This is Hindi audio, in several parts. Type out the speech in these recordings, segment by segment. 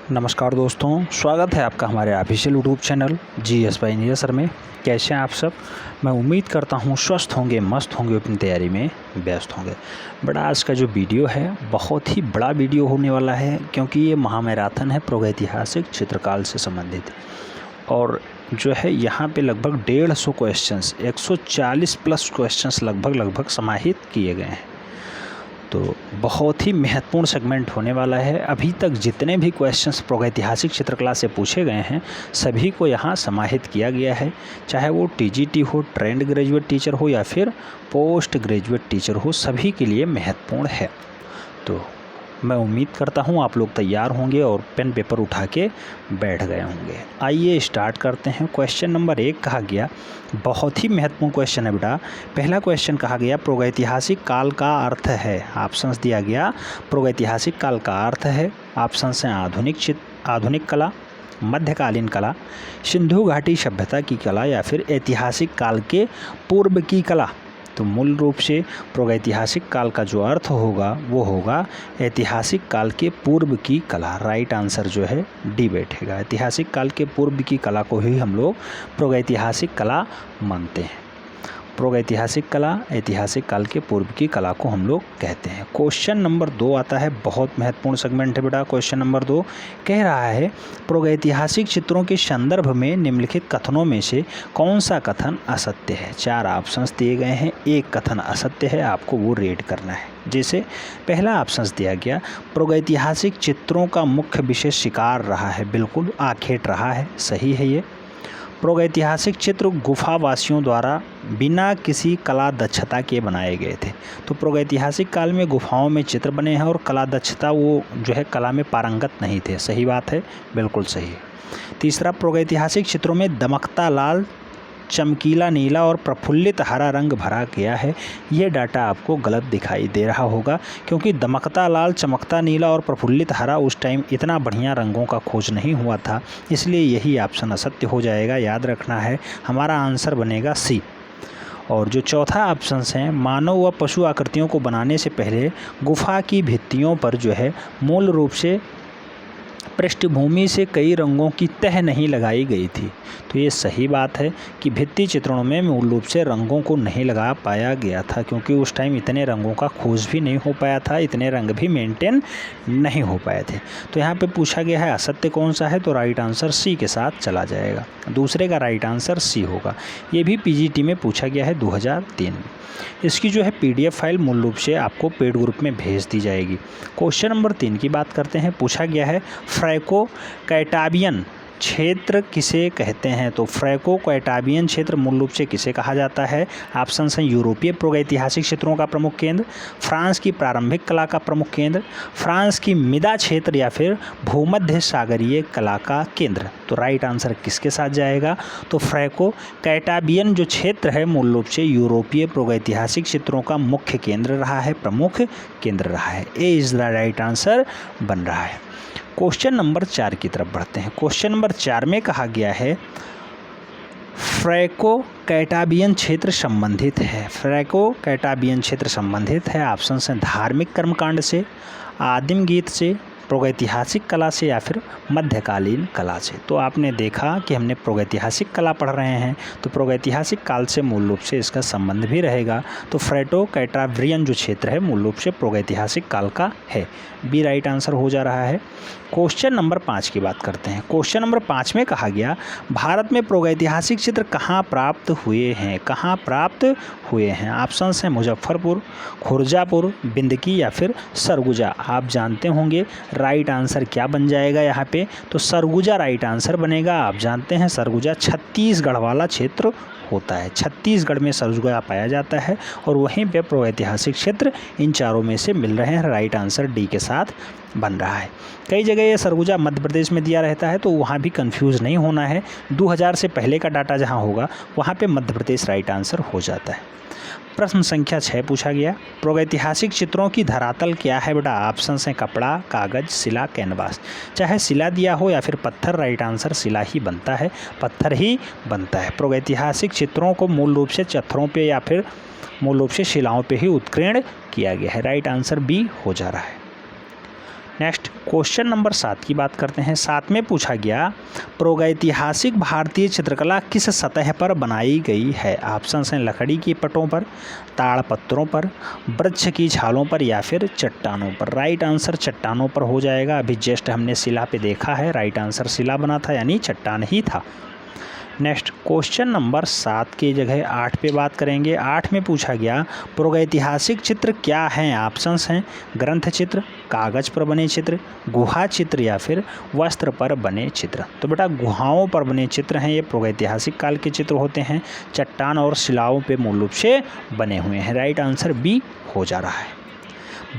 नमस्कार दोस्तों, स्वागत है आपका हमारे official YouTube channel GS bye engineer sir में। कैसे हैं आप सब? मैं उम्मीद करता हूं स्वस्थ होंगे, मस्त होंगे, अपनी तैयारी में व्यस्त होंगे। बट आज का जो वीडियो है बहुत ही बड़ा वीडियो होने वाला है, क्योंकि ये महामैराथन है प्रागैतिहासिक चित्रकाल से संबंधित। और जो है यहाँ पे लगभग 150 क्वेश्चंस, 140 प्लस क्वेश्चंस लगभग समाहित किए गए हैं। तो बहुत ही महत्वपूर्ण सेगमेंट होने वाला है। अभी तक जितने भी क्वेश्चंस प्रागैतिहासिक चित्रकला से पूछे गए हैं सभी को यहाँ समाहित किया गया है, चाहे वो TGT हो, ट्रेंड ग्रेजुएट टीचर हो या फिर पोस्ट ग्रेजुएट टीचर हो, सभी के लिए महत्वपूर्ण है। तो मैं उम्मीद करता हूँ आप लोग तैयार होंगे और पेन पेपर उठा के बैठ गए होंगे। आइए स्टार्ट करते हैं। क्वेश्चन नंबर 1 कहा गया, बहुत ही महत्वपूर्ण क्वेश्चन है बेटा। पहला क्वेश्चन कहा गया प्रागैतिहासिक काल का अर्थ है। ऑप्शंस दिया गया, प्रागैतिहासिक काल का अर्थ है। ऑप्शंस हैं आधुनिक कला, मध्यकालीन कला, सिंधु घाटी सभ्यता की कला या फिर ऐतिहासिक काल के पूर्व की कला। तो मूल रूप से प्रागैतिहासिक काल का जो अर्थ होगा वो होगा ऐतिहासिक काल के पूर्व की कला। राइट आंसर जो है डी बैठेगा। ऐतिहासिक काल के पूर्व की कला को ही हम लोग प्रागैतिहासिक कला मानते हैं। प्रागैतिहासिक कला ऐतिहासिक काल के पूर्व की कला को हम लोग कहते हैं। क्वेश्चन नंबर 2 आता है, बहुत महत्वपूर्ण सेगमेंट है बेटा। क्वेश्चन नंबर 2 कह रहा है प्रागैतिहासिक चित्रों के संदर्भ में निम्नलिखित कथनों में से कौन सा कथन असत्य है। 4 ऑप्शंस दिए गए हैं, एक कथन असत्य है, आपको वो रेड करना है। जैसे पहला ऑप्शंस दिया गया, प्रागैतिहासिक चित्रों का मुख्य विषय शिकार रहा है। बिल्कुल आखेट रहा है, सही है ये। प्रागैतिहासिक चित्र गुफावासियों द्वारा बिना किसी कला दक्षता के बनाए गए थे। तो प्रागैतिहासिक काल में गुफाओं में चित्र बने हैं और कला दक्षता वो जो है कला में पारंगत नहीं थे। सही बात है, बिल्कुल सही। तीसरा, प्रागैतिहासिक चित्रों में दमकता लाल, चमकीला नीला और प्रफुल्लित हरा रंग भरा गया है। ये डाटा आपको गलत दिखाई दे रहा होगा, क्योंकि दमकता लाल, चमकता नीला और प्रफुल्लित हरा उस टाइम इतना बढ़िया रंगों का खोज नहीं हुआ था, इसलिए यही ऑप्शन असत्य हो जाएगा। याद रखना है, हमारा आंसर बनेगा सी। और जो चौथा ऑप्शन है, मानव व पशु आकृतियों को बनाने से पहले गुफा की भित्तियों पर जो है मूल रूप से पृष्ठभूमि से कई रंगों की तह नहीं लगाई गई थी। तो ये सही बात है कि भित्ति चित्रणों में मूल रूप से रंगों को नहीं लगा पाया गया था, क्योंकि उस टाइम इतने रंगों का खोज भी नहीं हो पाया था, इतने रंग भी मेंटेन नहीं हो पाए थे। तो यहाँ पे पूछा गया है असत्य कौन सा है, तो राइट आंसर सी के साथ चला जाएगा। दूसरे का राइट आंसर सी होगा। ये भी PGT में पूछा गया है 2003 में। इसकी जो है PDF फाइल मूल रूप से आपको पेड ग्रुप में भेज दी जाएगी। क्वेश्चन नंबर 3 की बात करते हैं। पूछा गया है फ्रैको कैटाबियन क्षेत्र किसे कहते हैं। तो फ्रैको कैटाबियन क्षेत्र मूल रूप से किसे कहा जाता है। ऑप्शन हैं यूरोपीय प्रागैतिहासिक क्षेत्रों का प्रमुख केंद्र, फ्रांस की प्रारंभिक कला का प्रमुख केंद्र, फ्रांस की मिदा क्षेत्र या फिर भूमध्य सागरीय कला का केंद्र। तो राइट आंसर किसके साथ जाएगा, तो फ्रैको कैटाबियन जो क्षेत्र है मूल रूप से यूरोपीय प्रागैतिहासिक क्षेत्रों का मुख्य केंद्र रहा है, प्रमुख केंद्र रहा है। ए इज द राइट आंसर बन रहा है। क्वेश्चन नंबर 4 की तरफ बढ़ते हैं। क्वेश्चन नंबर 4 में कहा गया है फ्रैको कैटाबियन क्षेत्र संबंधित है। फ्रैको कैटाबियन क्षेत्र संबंधित है। ऑप्शन हैं धार्मिक कर्मकांड से, आदिम गीत से, प्रागैतिहासिक कला से या फिर मध्यकालीन कला से। तो आपने देखा कि हमने प्रागैतिहासिक कला पढ़ रहे हैं, तो प्रागैतिहासिक काल से मूल रूप से इसका संबंध भी रहेगा। तो फ्रैको कैटाबियन जो क्षेत्र है मूल रूप से प्रागैतिहासिक काल का है। बी राइट आंसर हो जा रहा है। क्वेश्चन नंबर 5 की बात करते हैं। क्वेश्चन नंबर 5 में कहा गया भारत में प्रागैतिहासिक चित्र कहाँ प्राप्त हुए हैं। कहाँ प्राप्त हुए हैं। ऑप्शन हैं मुजफ्फरपुर, खुर्जापुर, बिंदकी या फिर सरगुजा। आप जानते होंगे राइट आंसर क्या बन जाएगा यहाँ पे, तो सरगुजा राइट आंसर बनेगा। आप जानते हैं सरगुजा छत्तीसगढ़ वाला क्षेत्र होता है। छत्तीसगढ़ में सरगुजा पाया जाता है और वहीं पे प्रागैतिहासिक क्षेत्र इन चारों में से मिल रहे हैं। राइट आंसर डी के साथ बन रहा है। कई जगह ये सरगुजा मध्य प्रदेश में दिया रहता है, तो वहाँ भी कंफ्यूज नहीं होना है। 2000 से पहले का डाटा जहाँ होगा वहाँ पे मध्य प्रदेश राइट आंसर हो जाता है। प्रश्न संख्या 6 पूछा गया, प्रागैतिहासिक चित्रों की धरातल क्या है बेटा। ऑप्शन हैं कपड़ा, कागज, शिला, कैनवास। चाहे शिला दिया हो या फिर पत्थर, राइट आंसर शिला ही बनता है, पत्थर ही बनता है। प्रागैतिहासिक चित्रों को मूल रूप से पत्थरों पे या फिर मूल रूप से शिलाओं पे ही उत्कीर्ण किया गया है। राइट आंसर बी हो जा रहा है। नेक्स्ट क्वेश्चन नंबर 7 की बात करते हैं। 7 में पूछा गया प्रागैतिहासिक भारतीय चित्रकला किस सतह पर बनाई गई है। ऑप्शन हैं लकड़ी की पटों पर, ताड़पत्रों पर, वृक्ष की छालों पर या फिर चट्टानों पर। राइट आंसर चट्टानों पर हो जाएगा। अभी जस्ट हमने शिला पे देखा है, राइट आंसर शिला बना था यानी चट्टान ही था। नेक्स्ट क्वेश्चन नंबर 7 की जगह 8 पे बात करेंगे। 8 में पूछा गया प्रागैतिहासिक चित्र क्या हैं। ऑप्शंस हैं ग्रंथ चित्र, कागज पर बने चित्र, गुहा चित्र या फिर वस्त्र पर बने चित्र। तो बेटा गुहाओं पर बने चित्र हैं, ये प्रागैतिहासिक काल के चित्र होते हैं। चट्टान और शिलाओं पे मूल रूप से बने हुए हैं। राइट आंसर बी हो जा रहा है।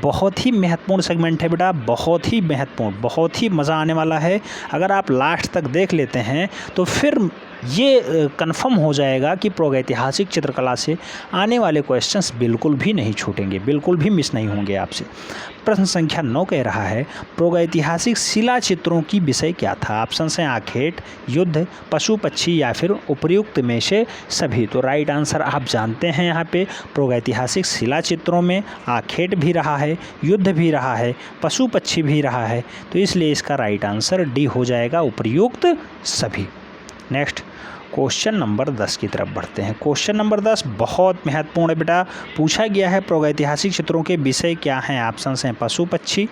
बहुत ही महत्वपूर्ण सेगमेंट है बेटा, बहुत ही महत्वपूर्ण, बहुत ही मज़ा आने वाला है। अगर आप लास्ट तक देख लेते हैं तो फिर ये कंफर्म हो जाएगा कि प्रागैतिहासिक चित्रकला से आने वाले क्वेश्चंस बिल्कुल भी नहीं छूटेंगे, बिल्कुल भी मिस नहीं होंगे आपसे। प्रश्न संख्या 9 कह रहा है प्रागैतिहासिक शिला चित्रों की विषय क्या था। ऑप्शन हैं आखेट, युद्ध, पशु पक्षी या फिर उपर्युक्त में से सभी। तो राइट आंसर आप जानते हैं यहाँ पे प्रागैतिहासिक शिला चित्रों में आखेट भी रहा है, युद्ध भी रहा है, पशु पक्षी भी रहा है। तो इसलिए इसका राइट आंसर डी हो जाएगा, उपर्युक्त सभी। नेक्स्ट क्वेश्चन नंबर 10 की तरफ बढ़ते हैं। क्वेश्चन नंबर 10 बहुत महत्वपूर्ण है बेटा। पूछा गया है प्रागैतिहासिक चित्रों के विषय क्या हैं। ऑप्शन हैं पशु पक्षी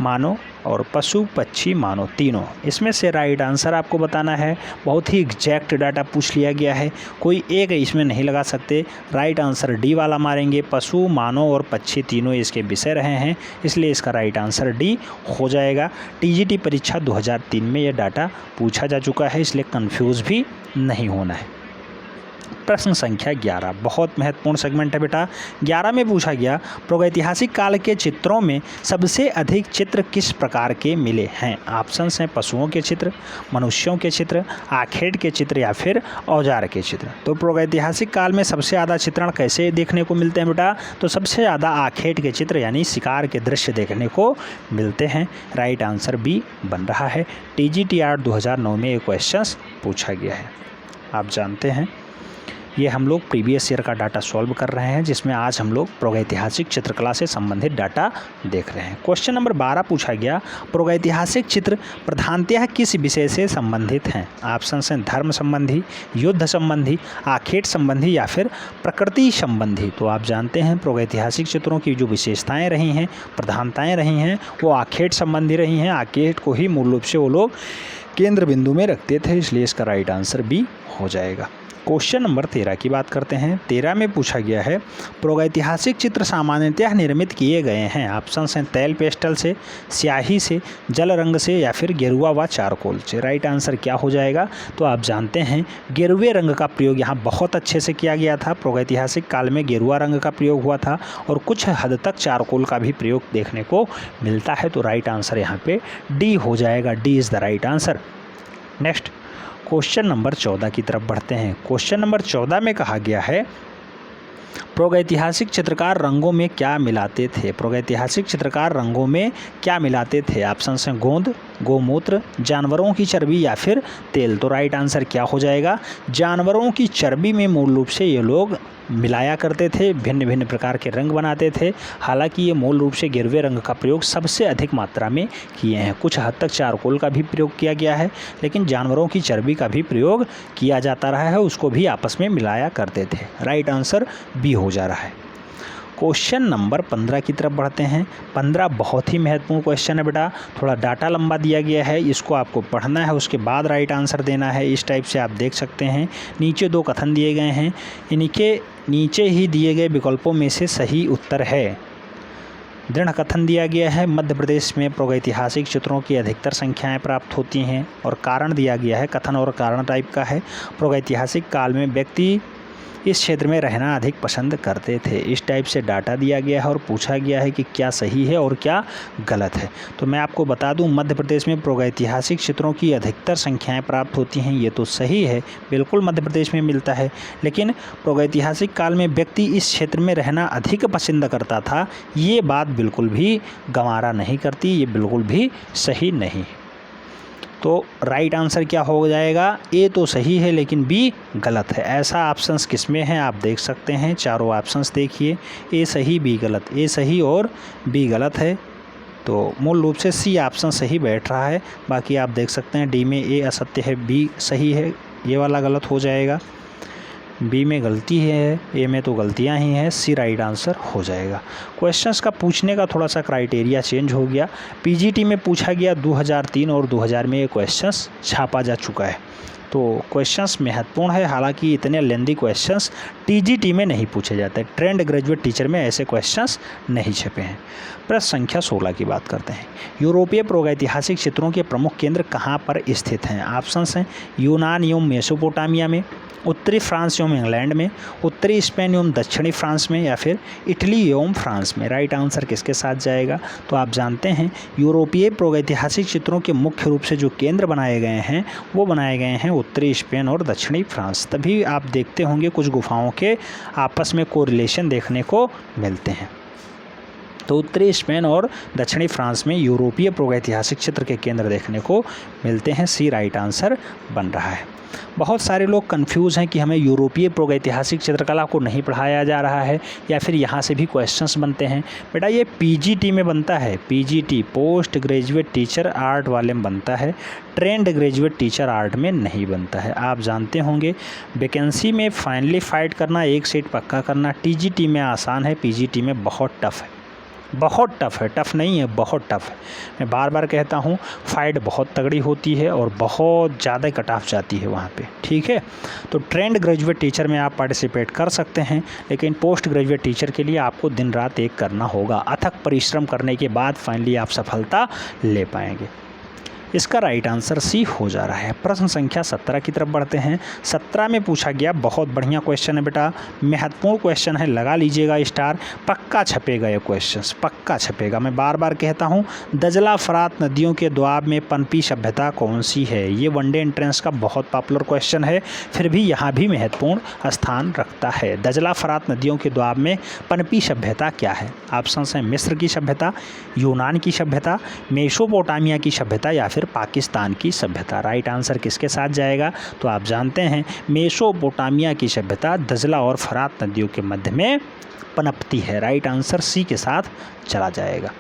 मानव और पशु पक्षी मानव, तीनों। इसमें से राइट आंसर आपको बताना है। बहुत ही एग्जैक्ट डाटा पूछ लिया गया है, कोई एक इसमें नहीं लगा सकते। राइट आंसर डी वाला मारेंगे। पशु मानव और पक्षी तीनों इसके विषय रहे हैं, इसलिए इसका राइट आंसर डी हो जाएगा। टीजीटी परीक्षा 2003 में यह डाटा पूछा जा चुका है, इसलिए कंफ्यूज भी नहीं होना है। प्रश्न संख्या 11 बहुत महत्वपूर्ण सेगमेंट है बेटा। 11 में पूछा गया प्रागैतिहासिक काल के चित्रों में सबसे अधिक चित्र किस प्रकार के मिले हैं। ऑप्शंस हैं पशुओं के चित्र, मनुष्यों के चित्र, आखेट के चित्र या फिर औजार के चित्र। तो प्रागैतिहासिक काल में सबसे ज़्यादा चित्रण कैसे देखने को मिलते हैं बेटा। तो सबसे ज़्यादा आखेट के चित्र यानी शिकार के दृश्य देखने को मिलते हैं। राइट आंसर बी बन रहा है। TGT 2009 में ये क्वेश्चन पूछा गया है। आप जानते हैं ये हम लोग प्रीवियस ईयर का डाटा सॉल्व कर रहे हैं, जिसमें आज हम लोग प्रागैतिहासिक चित्रकला से संबंधित डाटा देख रहे हैं। क्वेश्चन नंबर 12 पूछा गया प्रागैतिहासिक चित्र प्रधानतः किस विषय से संबंधित हैं। ऑप्शन हैं धर्म संबंधी, युद्ध संबंधी, आखेट संबंधी या फिर प्रकृति संबंधी। तो आप जानते हैं प्रागैतिहासिक चित्रों की जो विशेषताएँ रही हैं, प्रधानताएँ रही हैं, वो आखेट संबंधी रही हैं। आखेट को ही मूल रूप से वो लोग केंद्र बिंदु में रखते थे, इसलिए इसका राइट आंसर बी हो जाएगा। क्वेश्चन नंबर 13 की बात करते हैं। 13 में पूछा गया है प्रागैतिहासिक चित्र सामान्यतः निर्मित किए गए हैं। ऑप्शन हैं तेल पेस्टल से, स्याही से, जल रंग से या फिर गेरुआ व चारकोल से। राइट आंसर क्या हो जाएगा। तो आप जानते हैं गेरुए रंग का प्रयोग यहाँ बहुत अच्छे से किया गया था। प्रागैतिहासिक काल में गेरुआ रंग का प्रयोग हुआ था और कुछ हद तक चारकोल का भी प्रयोग देखने को मिलता है। तो राइट आंसर यहाँ पे डी हो जाएगा। D is the right answer. Next question number 14 की तरफ बढ़ते हैं। क्वेश्चन नंबर 14 में कहा गया है प्रागैतिहासिक चित्रकार रंगों में क्या मिलाते थे। प्रागैतिहासिक चित्रकार रंगों में क्या मिलाते थे। ऑप्शन हैं गोंद, गोमूत्र, जानवरों की चर्बी या फिर तेल। तो राइट आंसर क्या हो जाएगा। जानवरों की चर्बी में मूल रूप से ये लोग मिलाया करते थे, भिन्न भिन्न प्रकार के रंग बनाते थे। हालांकि ये मूल रूप से गेरुए रंग का प्रयोग सबसे अधिक मात्रा में किए हैं। कुछ हद तक चारकोल का भी प्रयोग किया गया है, लेकिन जानवरों की चर्बी का भी प्रयोग किया जाता रहा है, उसको भी आपस में मिलाया करते थे। राइट आंसर बी हो जा रहा है। क्वेश्चन नंबर 15 की तरफ बढ़ते हैं। 15 बहुत ही महत्वपूर्ण क्वेश्चन है बेटा। थोड़ा डाटा लंबा दिया गया है, इसको आपको पढ़ना है, उसके बाद राइट आंसर देना है। इस टाइप से आप देख सकते हैं। नीचे 2 कथन दिए गए हैं, इनके नीचे ही दिए गए विकल्पों में से सही उत्तर है। दृढ़ कथन दिया गया है मध्य प्रदेश में प्रागैतिहासिक चित्रों की अधिकतर संख्याएं प्राप्त होती हैं। और कारण दिया गया है, कथन और कारण टाइप का है। प्रागैतिहासिक काल में व्यक्ति इस क्षेत्र में रहना अधिक पसंद करते थे। इस टाइप से डाटा दिया गया है और पूछा गया है कि क्या सही है और क्या गलत है। तो मैं आपको बता दूं मध्य प्रदेश में प्रागैतिहासिक चित्रों की अधिकतर संख्याएं प्राप्त होती हैं, ये तो सही है, बिल्कुल मध्य प्रदेश में मिलता है। लेकिन प्रागैतिहासिक काल में व्यक्ति इस क्षेत्र में रहना अधिक पसंद करता था, ये बात बिल्कुल भी गंवारा नहीं करती, ये बिल्कुल भी सही नहीं है। तो राइट आंसर क्या हो जाएगा। ए तो सही है लेकिन बी गलत है। ऐसा ऑप्शंस किस में हैं आप देख सकते हैं। चारों ऑप्शंस देखिए, ए सही बी गलत, ए सही और बी गलत है। तो मूल रूप से सी ऑप्शन सही बैठ रहा है। बाकी आप देख सकते हैं डी में ए असत्य है, बी सही है, ये वाला गलत हो जाएगा, बी में गलती है, ए में तो गलतियां ही हैं, सी राइट आंसर हो जाएगा। क्वेश्चंस का पूछने का थोड़ा सा क्राइटेरिया चेंज हो गया। पीजीटी में पूछा गया 2003 और 2000 में ये क्वेश्चंस छापा जा चुका है, तो क्वेश्चंस महत्वपूर्ण है। हालांकि इतने लेंदी क्वेश्चंस टीजीटी में नहीं पूछे जाते, ट्रेंड ग्रेजुएट टीचर में ऐसे क्वेश्चंस नहीं छपे हैं। प्रश्न संख्या 16 की बात करते हैं। यूरोपीय प्रागैतिहासिक क्षेत्रों के प्रमुख केंद्र कहाँ पर स्थित हैं? ऑप्शंस हैं यूनान एवं मेसोपोटामिया में, उत्तरी फ्रांस एवं इंग्लैंड में, उत्तरी स्पेन एवं दक्षिणी फ्रांस में, या फिर इटली एवं फ्रांस में। राइट आंसर किसके साथ जाएगा? तो आप जानते हैं यूरोपीय प्रागैतिहासिक चित्रों के मुख्य रूप से जो केंद्र बनाए गए हैं वो बनाए गए हैं उत्तरी स्पेन और दक्षिणी फ्रांस। तभी आप देखते होंगे कुछ गुफाओं के आपस में कोरिलेशन देखने को मिलते हैं। तो उत्तरी स्पेन और दक्षिणी फ्रांस में यूरोपीय प्रागैतिहासिक चित्र के केंद्र देखने को मिलते हैं। सी राइट आंसर बन रहा है। बहुत सारे लोग कंफ्यूज हैं कि हमें यूरोपीय प्रागैतिहासिक चित्रकला को नहीं पढ़ाया जा रहा है या फिर यहाँ से भी क्वेश्चंस बनते हैं। बेटा ये पीजीटी में बनता है, PGT post graduate teacher art वाले में बनता है, ट्रेंड ग्रेजुएट टीचर आर्ट में नहीं बनता है। आप जानते होंगे वैकेंसी में फाइनली फाइट करना, एक सीट पक्का करना टीजीटी में आसान है, पीजीटी में बहुत टफ है, बहुत टफ है, टफ नहीं है, बहुत टफ है। मैं बार बार कहता हूँ फाइट बहुत तगड़ी होती है और बहुत ज़्यादा कट ऑफ जाती है वहाँ पे, ठीक है। तो ट्रेंड ग्रेजुएट टीचर में आप पार्टिसिपेट कर सकते हैं, लेकिन पोस्ट ग्रेजुएट टीचर के लिए आपको दिन रात एक करना होगा। अथक परिश्रम करने के बाद फाइनली आप सफलता ले पाएंगे। इसका राइट आंसर सी हो जा रहा है। प्रश्न संख्या 17 की तरफ बढ़ते हैं। 17 में पूछा गया, बहुत बढ़िया क्वेश्चन है बेटा, महत्वपूर्ण क्वेश्चन है, लगा लीजिएगा स्टार, पक्का छपेगा ये क्वेश्चन, पक्का छपेगा। मैं बार बार कहता हूँ दजला फरात नदियों के दोआब में पनपी सभ्यता कौन सी है? ये वनडे एंट्रेंस का बहुत पॉपुलर क्वेश्चन है, फिर भी यहाँ भी महत्वपूर्ण स्थान रखता है। दजला फरात नदियों के दोआब में पनपी सभ्यता क्या है? ऑप्शन हैं मिस्र की सभ्यता, यूनान की सभ्यता, मेसोपोटामिया की सभ्यता, या फिर पाकिस्तान की सभ्यता। राइट आंसर किसके साथ जाएगा? तो आप जानते हैं मेसोपोटामिया की सभ्यता दजला और फरात नदियों के मध्य में पनपती है। राइट आंसर सी के साथ चला जाएगा।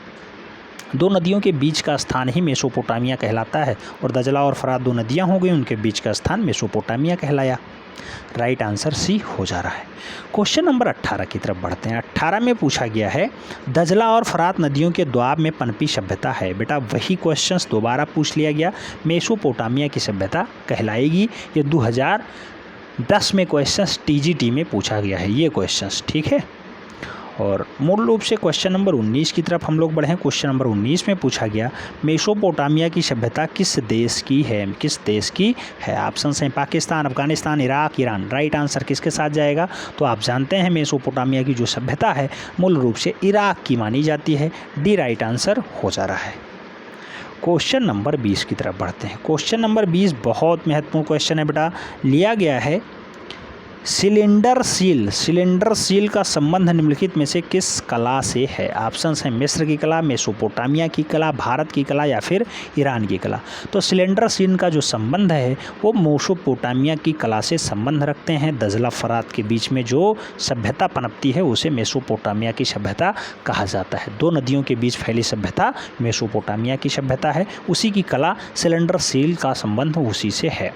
दो नदियों के बीच का स्थान ही मेसोपोटामिया कहलाता है और दजला और फरात दो नदियां हो गई, उनके बीच का स्थान मेसोपोटामिया कहलाया। राइट आंसर सी हो जा रहा है। क्वेश्चन नंबर 18 की तरफ बढ़ते हैं। 18 में पूछा गया है दजला और फरात नदियों के द्वाब में पनपी सभ्यता है। बेटा वही क्वेश्चंस दोबारा पूछ लिया गया, मेसोपोटामिया की सभ्यता कहलाएगी। ये 2010 में क्वेश्चंस टीजीटी में पूछा गया है ये क्वेश्चंस, ठीक है। और मूल रूप से क्वेश्चन नंबर 19 की तरफ हम लोग बढ़े। क्वेश्चन नंबर 19 में पूछा गया मेसोपोटामिया की सभ्यता किस देश की है? किस देश की है? ऑप्शन हैं Pakistan, Afghanistan, Iraq, Iran. Right answer किसके साथ जाएगा? तो आप जानते हैं मेसोपोटामिया की जो सभ्यता है मूल रूप से इराक की मानी जाती है। डी राइट आंसर हो जा रहा है। क्वेश्चन नंबर 20 की तरफ बढ़ते हैं। क्वेश्चन नंबर 20 बहुत महत्वपूर्ण क्वेश्चन है बेटा। लिया गया है सिलेंडर सील का संबंध निम्नलिखित में से किस कला से है? ऑप्शंस हैं मिस्र की कला, मेसोपोटामिया की कला, भारत की कला, या फिर ईरान की कला। तो सिलेंडर सील का जो संबंध है वो मेसोपोटामिया की कला से संबंध रखते हैं। दजला फरात के बीच में जो सभ्यता पनपती है उसे मेसोपोटामिया की सभ्यता कहा जाता है। दो नदियों के बीच फैली सभ्यता मेसोपोटामिया की सभ्यता है, उसी की कला सिलेंडर सील का संबंध उसी से है।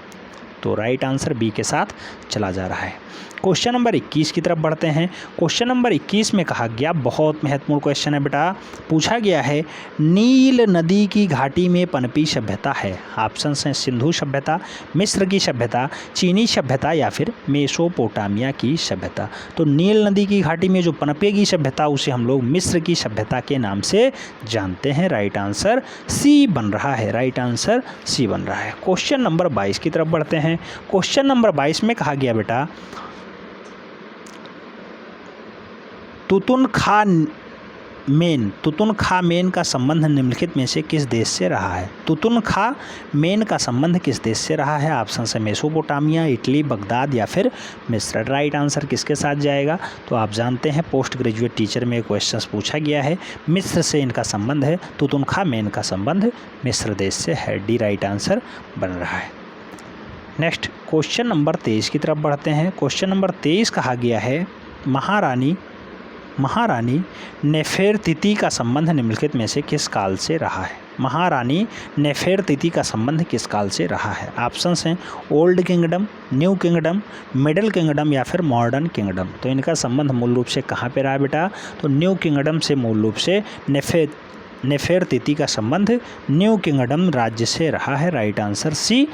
तो राइट आंसर बी के साथ चला जा रहा है। क्वेश्चन नंबर 21 की तरफ बढ़ते हैं। क्वेश्चन नंबर 21 में कहा गया, बहुत महत्वपूर्ण क्वेश्चन है बेटा, पूछा गया है नील नदी की घाटी में पनपी सभ्यता है। ऑप्शंस हैं सिंधु सभ्यता, मिस्र की सभ्यता, चीनी सभ्यता, या फिर मेसोपोटामिया की सभ्यता। तो नील नदी की घाटी में जो पनपेगी सभ्यता उसे हम लोग मिस्र की सभ्यता के नाम से जानते हैं। राइट आंसर सी बन रहा है। राइट आंसर सी बन रहा है। क्वेश्चन नंबर 22 की तरफ बढ़ते हैं। क्वेश्चन नंबर 22 में कहा गया बेटा तुतुनखामेन का संबंध निम्नलिखित में से किस देश से रहा है? तुतुनखामेन का संबंध किस देश से रहा है? ऑप्शन है मेसोपोटामिया, इटली, बगदाद, या फिर मिस्र। राइट आंसर किसके साथ जाएगा? तो आप जानते हैं पोस्ट ग्रेजुएट टीचर में क्वेश्चन पूछा गया है, मिस्र से इनका संबंध है। तुतुनखामेन का संबंध मिस्र देश से है। डी राइट आंसर बन रहा है। नेक्स्ट क्वेश्चन नंबर 23 की तरफ बढ़ते हैं। क्वेश्चन नंबर 23 कहा गया है महारानी नेफेरतिति का संबंध निम्नलिखित में से किस काल से रहा है? महारानी नेफेरतिति का संबंध किस काल से रहा है? ऑप्शंस हैं old kingdom, new kingdom, middle kingdom या फिर मॉडर्न किंगडम। तो इनका संबंध मूल रूप से कहाँ पे रहा बेटा? तो न्यू किंगडम से मूल रूप से नेफेरतिति का संबंध न्यू किंगडम राज्य से रहा है। राइट आंसर सी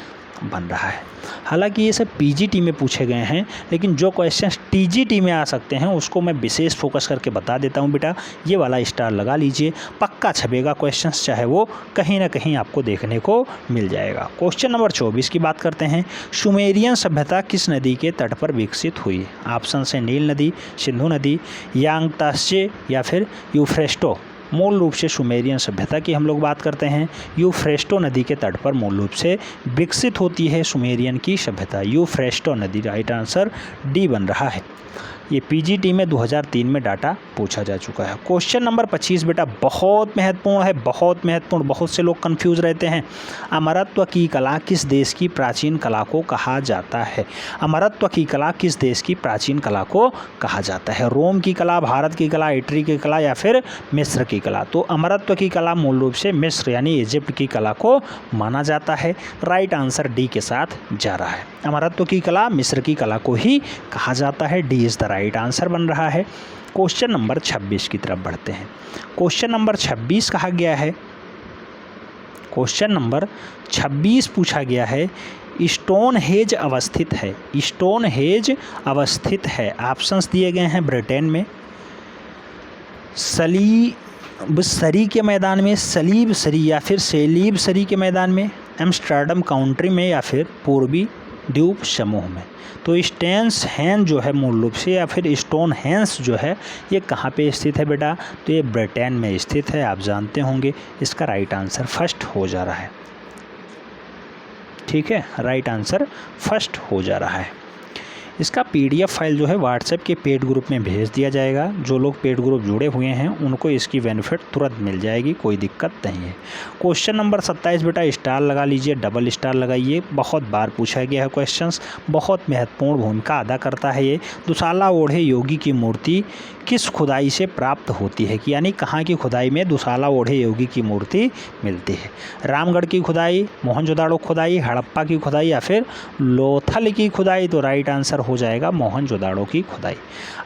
बन रहा है। हालांकि ये सब पीजीटी में पूछे गए हैं, लेकिन जो क्वेश्चंस टीजीटी में आ सकते हैं उसको मैं विशेष फोकस करके बता देता हूँ बेटा। ये वाला स्टार लगा लीजिए, पक्का छपेगा क्वेश्चंस, चाहे वो कहीं ना कहीं आपको देखने को मिल जाएगा। क्वेश्चन नंबर 24 की बात करते हैं। सुमेरियन सभ्यता किस नदी के तट पर विकसित हुई? ऑप्शन है नील नदी, सिंधु नदी, यांगत्से या फिर यूफ्रेस्टो। मूल रूप से सुमेरियन सभ्यता की हम लोग बात करते हैं, यूफ्रेस्टो नदी के तट पर मूल रूप से विकसित होती है सुमेरियन की सभ्यता, यूफ्रेस्टो नदी। राइट आंसर डी बन रहा है। ये पीजीटी में 2003 में डाटा पूछा जा चुका है। क्वेश्चन नंबर 25 बेटा बहुत महत्वपूर्ण है, बहुत महत्वपूर्ण। बहुत से लोग कंफ्यूज रहते हैं। अमरत्व की कला किस देश की प्राचीन कला को कहा जाता है? अमरत्व की कला किस देश की प्राचीन कला को कहा जाता है? रोम की कला, भारत की कला, इटली की कला या फिर मिस्र की कला? तो अमरत्व की कला मूल रूप से मिस्र यानी इजिप्ट की कला को माना जाता है। राइट आंसर डी के साथ जा रहा है। अमरत्व की कला मिस्र की कला को ही कहा जाता है। D is the right answer बन रहा है। क्वेश्चन नंबर 26 की तरफ बढ़ते हैं। क्वेश्चन नंबर 26 कहा गया है, क्वेश्चन नंबर 26 पूछा गया है, स्टोनहेंज अवस्थित है। स्टोनहेंज अवस्थित है। ऑप्शंस दिए गए हैं ब्रिटेन में, सलीबसरी के मैदान में, सलीबसरी या फिर सेलीबसरी के मैदान में, एम्स्टर्डम काउंट्री में या फिर पूर्वी द्वीप समूह में। तो स्टोनहेंज जो है मूल रूप से या फिर स्टोनहेंज जो है ये कहाँ पे स्थित है बेटा? तो ये ब्रिटेन में स्थित है, आप जानते होंगे। इसका राइट आंसर फर्स्ट हो जा रहा है। ठीक है, राइट आंसर फर्स्ट हो जा रहा है। इसका पीडीएफ फाइल जो है व्हाट्सएप के पेड ग्रुप में भेज दिया जाएगा। जो लोग पेड ग्रुप जुड़े हुए हैं उनको इसकी बेनिफिट तुरंत मिल जाएगी, कोई दिक्कत नहीं है। क्वेश्चन नंबर 27 बेटा स्टार लगा लीजिए, डबल स्टार लगाइए। बहुत बार पूछा गया है क्वेश्चंस, बहुत महत्वपूर्ण भूमिका अदा करता है ये। दुशाला ओढ़े योगी की मूर्ति किस खुदाई से प्राप्त होती है? कि यानी कहाँ की खुदाई में दुशाला ओढ़े योगी की मूर्ति मिलती है? रामगढ़ की खुदाई, मोहनजोदाड़ो खुदाई, हड़प्पा की खुदाई या फिर लोथल की खुदाई? तो राइट आंसर हो जाएगा मोहनजोदाड़ो की खुदाई।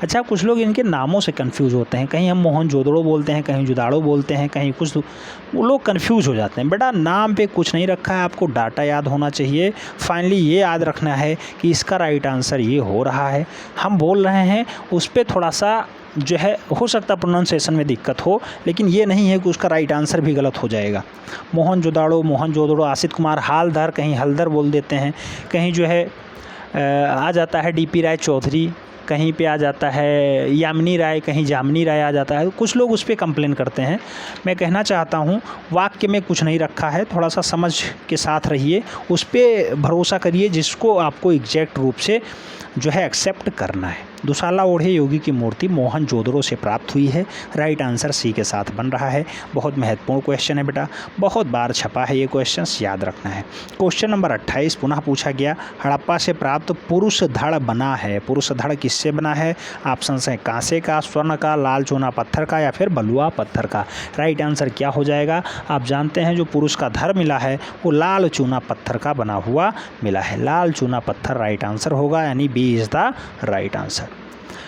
अच्छा, कुछ लोग इनके नामों से कंफ्यूज होते हैं, कहीं हम मोहनजोदड़ो बोलते हैं, कहीं जोदाड़ो बोलते हैं, कहीं कुछ, वो लोग कंफ्यूज हो जाते हैं। बेटा नाम पे कुछ नहीं रखा है, आपको डाटा याद होना चाहिए। फाइनली ये याद रखना है कि इसका राइट आंसर ये हो रहा है। हम बोल रहे हैं उस पर थोड़ा सा जो है हो सकता है प्रोनाउंसिएशन में दिक्कत हो, लेकिन ये नहीं है कि उसका राइट आंसर भी गलत हो जाएगा। मोहनजोदाड़ो, मोहनजोदड़ो, आसित कुमार हालदर, कहीं हल्दर बोल देते हैं, कहीं जो है आ जाता है डीपी राय चौधरी, कहीं पे आ जाता है यामिनी राय, कहीं जामिनी राय आ जाता है। कुछ लोग उस पर कंप्लेन करते हैं। मैं कहना चाहता हूँ वाक्य में कुछ नहीं रखा है, थोड़ा सा समझ के साथ रहिए, उस पर भरोसा करिए जिसको आपको एग्जैक्ट रूप से जो है एक्सेप्ट करना है। दुशाला ओढ़े योगी की मूर्ति मोहनजोदड़ो से प्राप्त हुई है। राइट आंसर सी के साथ बन रहा है। बहुत महत्वपूर्ण क्वेश्चन है बेटा, बहुत बार छपा है ये क्वेश्चन, याद रखना है। क्वेश्चन नंबर 28 पुनः पूछा गया, हड़प्पा से प्राप्त पुरुष धड़ बना है। पुरुष धड़ किससे बना है? ऑप्शन है कांसे का, स्वर्ण का, लाल चूना पत्थर का या फिर बलुआ पत्थर का? राइट आंसर क्या हो जाएगा? आप जानते हैं जो पुरुष का धड़ मिला है वो लाल चूना पत्थर का बना हुआ मिला है। लाल चूना पत्थर राइट आंसर होगा, यानी B is the right answer.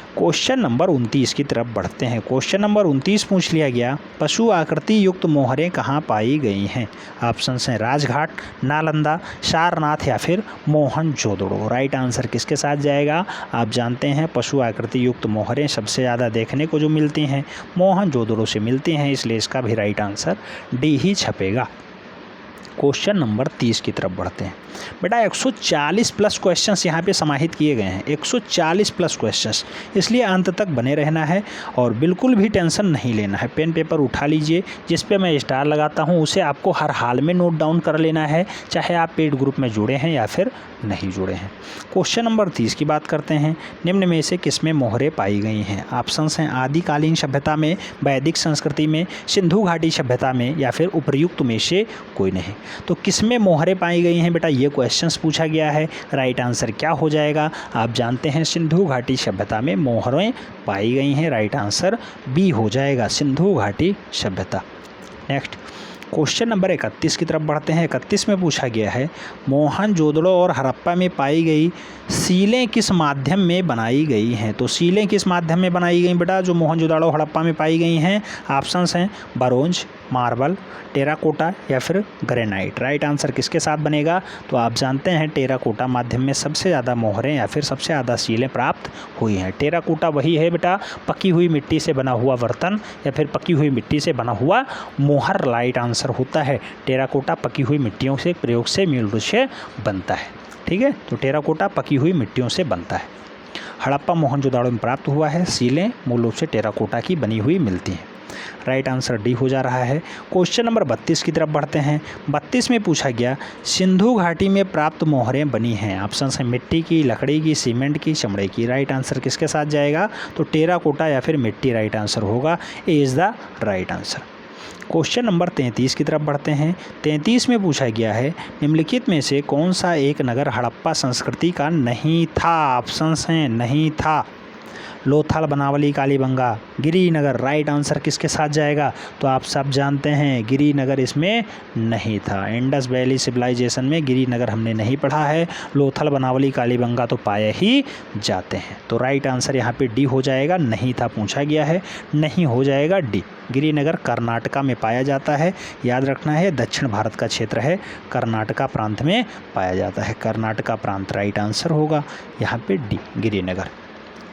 Question number 29 की तरफ बढ़ते हैं। क्वेश्चन नंबर 29 पूछ लिया गया, पशु आकृति युक्त मोहरें कहाँ पाई गई हैं? ऑप्शन हैं राजघाट, नालंदा, सारनाथ या फिर मोहनजोदड़ो। राइट आंसर किसके साथ जाएगा? आप जानते हैं पशु आकृति युक्त मोहरें सबसे ज़्यादा देखने को जो मिलती हैं मोहनजोदड़ो से मिलती हैं, इसलिए इसका भी राइट आंसर डी ही छपेगा। क्वेश्चन नंबर 30 की तरफ बढ़ते हैं। बेटा 140 प्लस क्वेश्चंस यहाँ पे समाहित किए गए हैं, 140 प्लस क्वेश्चंस, इसलिए अंत तक बने रहना है और बिल्कुल भी टेंशन नहीं लेना है। पेन पेपर उठा लीजिए, जिस पे मैं स्टार लगाता हूँ उसे आपको हर हाल में नोट डाउन कर लेना है, चाहे आप पेड ग्रुप में जुड़े हैं या फिर नहीं जुड़े हैं। क्वेश्चन नंबर 30 की बात करते हैं, निम्न में से किसमें मोहरें पाई गई हैं? ऑप्शंस हैं आदिकालीन सभ्यता में, वैदिक संस्कृति में, सिंधु घाटी सभ्यता में या फिर उपर्युक्त में से कोई नहीं। तो किसमें मोहरें पाई गई हैं बेटा, ये क्वेश्चंस पूछा गया है। राइट आंसर क्या हो जाएगा, आप जानते हैं सिंधु घाटी सभ्यता में मोहरें पाई गई हैं। राइट आंसर बी हो जाएगा, सिंधु घाटी सभ्यता। नेक्स्ट क्वेश्चन नंबर 31 की तरफ बढ़ते हैं। 31 में पूछा गया है मोहनजोदड़ो और हड़प्पा में पाई गई सीलें किस माध्यम में बनाई गई हैं। तो सीलें किस माध्यम में बनाई गई बेटा, जो मोहनजोदड़ो हड़प्पा में पाई गई हैं। ऑप्शंस हैं ब्रोंज, मार्बल, टेराकोटा या फिर ग्रेनाइट। राइट आंसर किसके साथ बनेगा, तो आप जानते हैं टेराकोटा माध्यम में सबसे ज़्यादा मोहरें या फिर सबसे ज़्यादा सीलें प्राप्त हुई हैं। टेराकोटा वही है बेटा पकी हुई मिट्टी से बना हुआ बर्तन या फिर पकी हुई मिट्टी से बना हुआ मोहर। राइट आंसर होता है टेराकोटा पकी हुई मिट्टियों से प्रयोग से मूल रूप से बनता है। ठीक है, तो टेराकोटा पकी हुई मिट्टियों से बनता है। हड़प्पा मोहनजोदड़ो में प्राप्त हुआ है, सीलें मूल रूप से टेराकोटा की बनी हुई मिलती हैं। राइट आंसर डी हो जा रहा है। क्वेश्चन नंबर 32 की तरफ बढ़ते हैं। 32 में पूछा गया सिंधु घाटी में प्राप्त मोहरें बनी हैं। ऑप्शन है मिट्टी की, लकड़ी की, सीमेंट की, चमड़े की। राइट आंसर किसके साथ जाएगा, तो टेराकोटा या फिर मिट्टी राइट आंसर होगा। ए is the right answer. Question number 33 की तरफ बढ़ते हैं। 33 में पूछा गया है निम्नलिखित में से कौन सा एक नगर हड़प्पा संस्कृति का नहीं था। ऑप्शंस हैं नहीं था, लोथल, बनावली, कालीबंगा, गिरिनगर। राइट आंसर किसके साथ जाएगा, तो आप सब जानते हैं गिरिनगर इसमें नहीं था। इंडस वैली सिविलाइजेशन में गिरिनगर हमने नहीं पढ़ा है। लोथल, बनावली, कालीबंगा तो पाए ही जाते हैं। तो राइट आंसर यहाँ पे डी हो जाएगा, नहीं था पूछा गया है, नहीं हो जाएगा डी। गिरिनगर कर्नाटका में पाया जाता है, याद रखना है दक्षिण भारत का क्षेत्र है, कर्नाटका प्रांत में पाया जाता है। कर्नाटका प्रांत राइट आंसर होगा यहाँ पे D, Girinagar.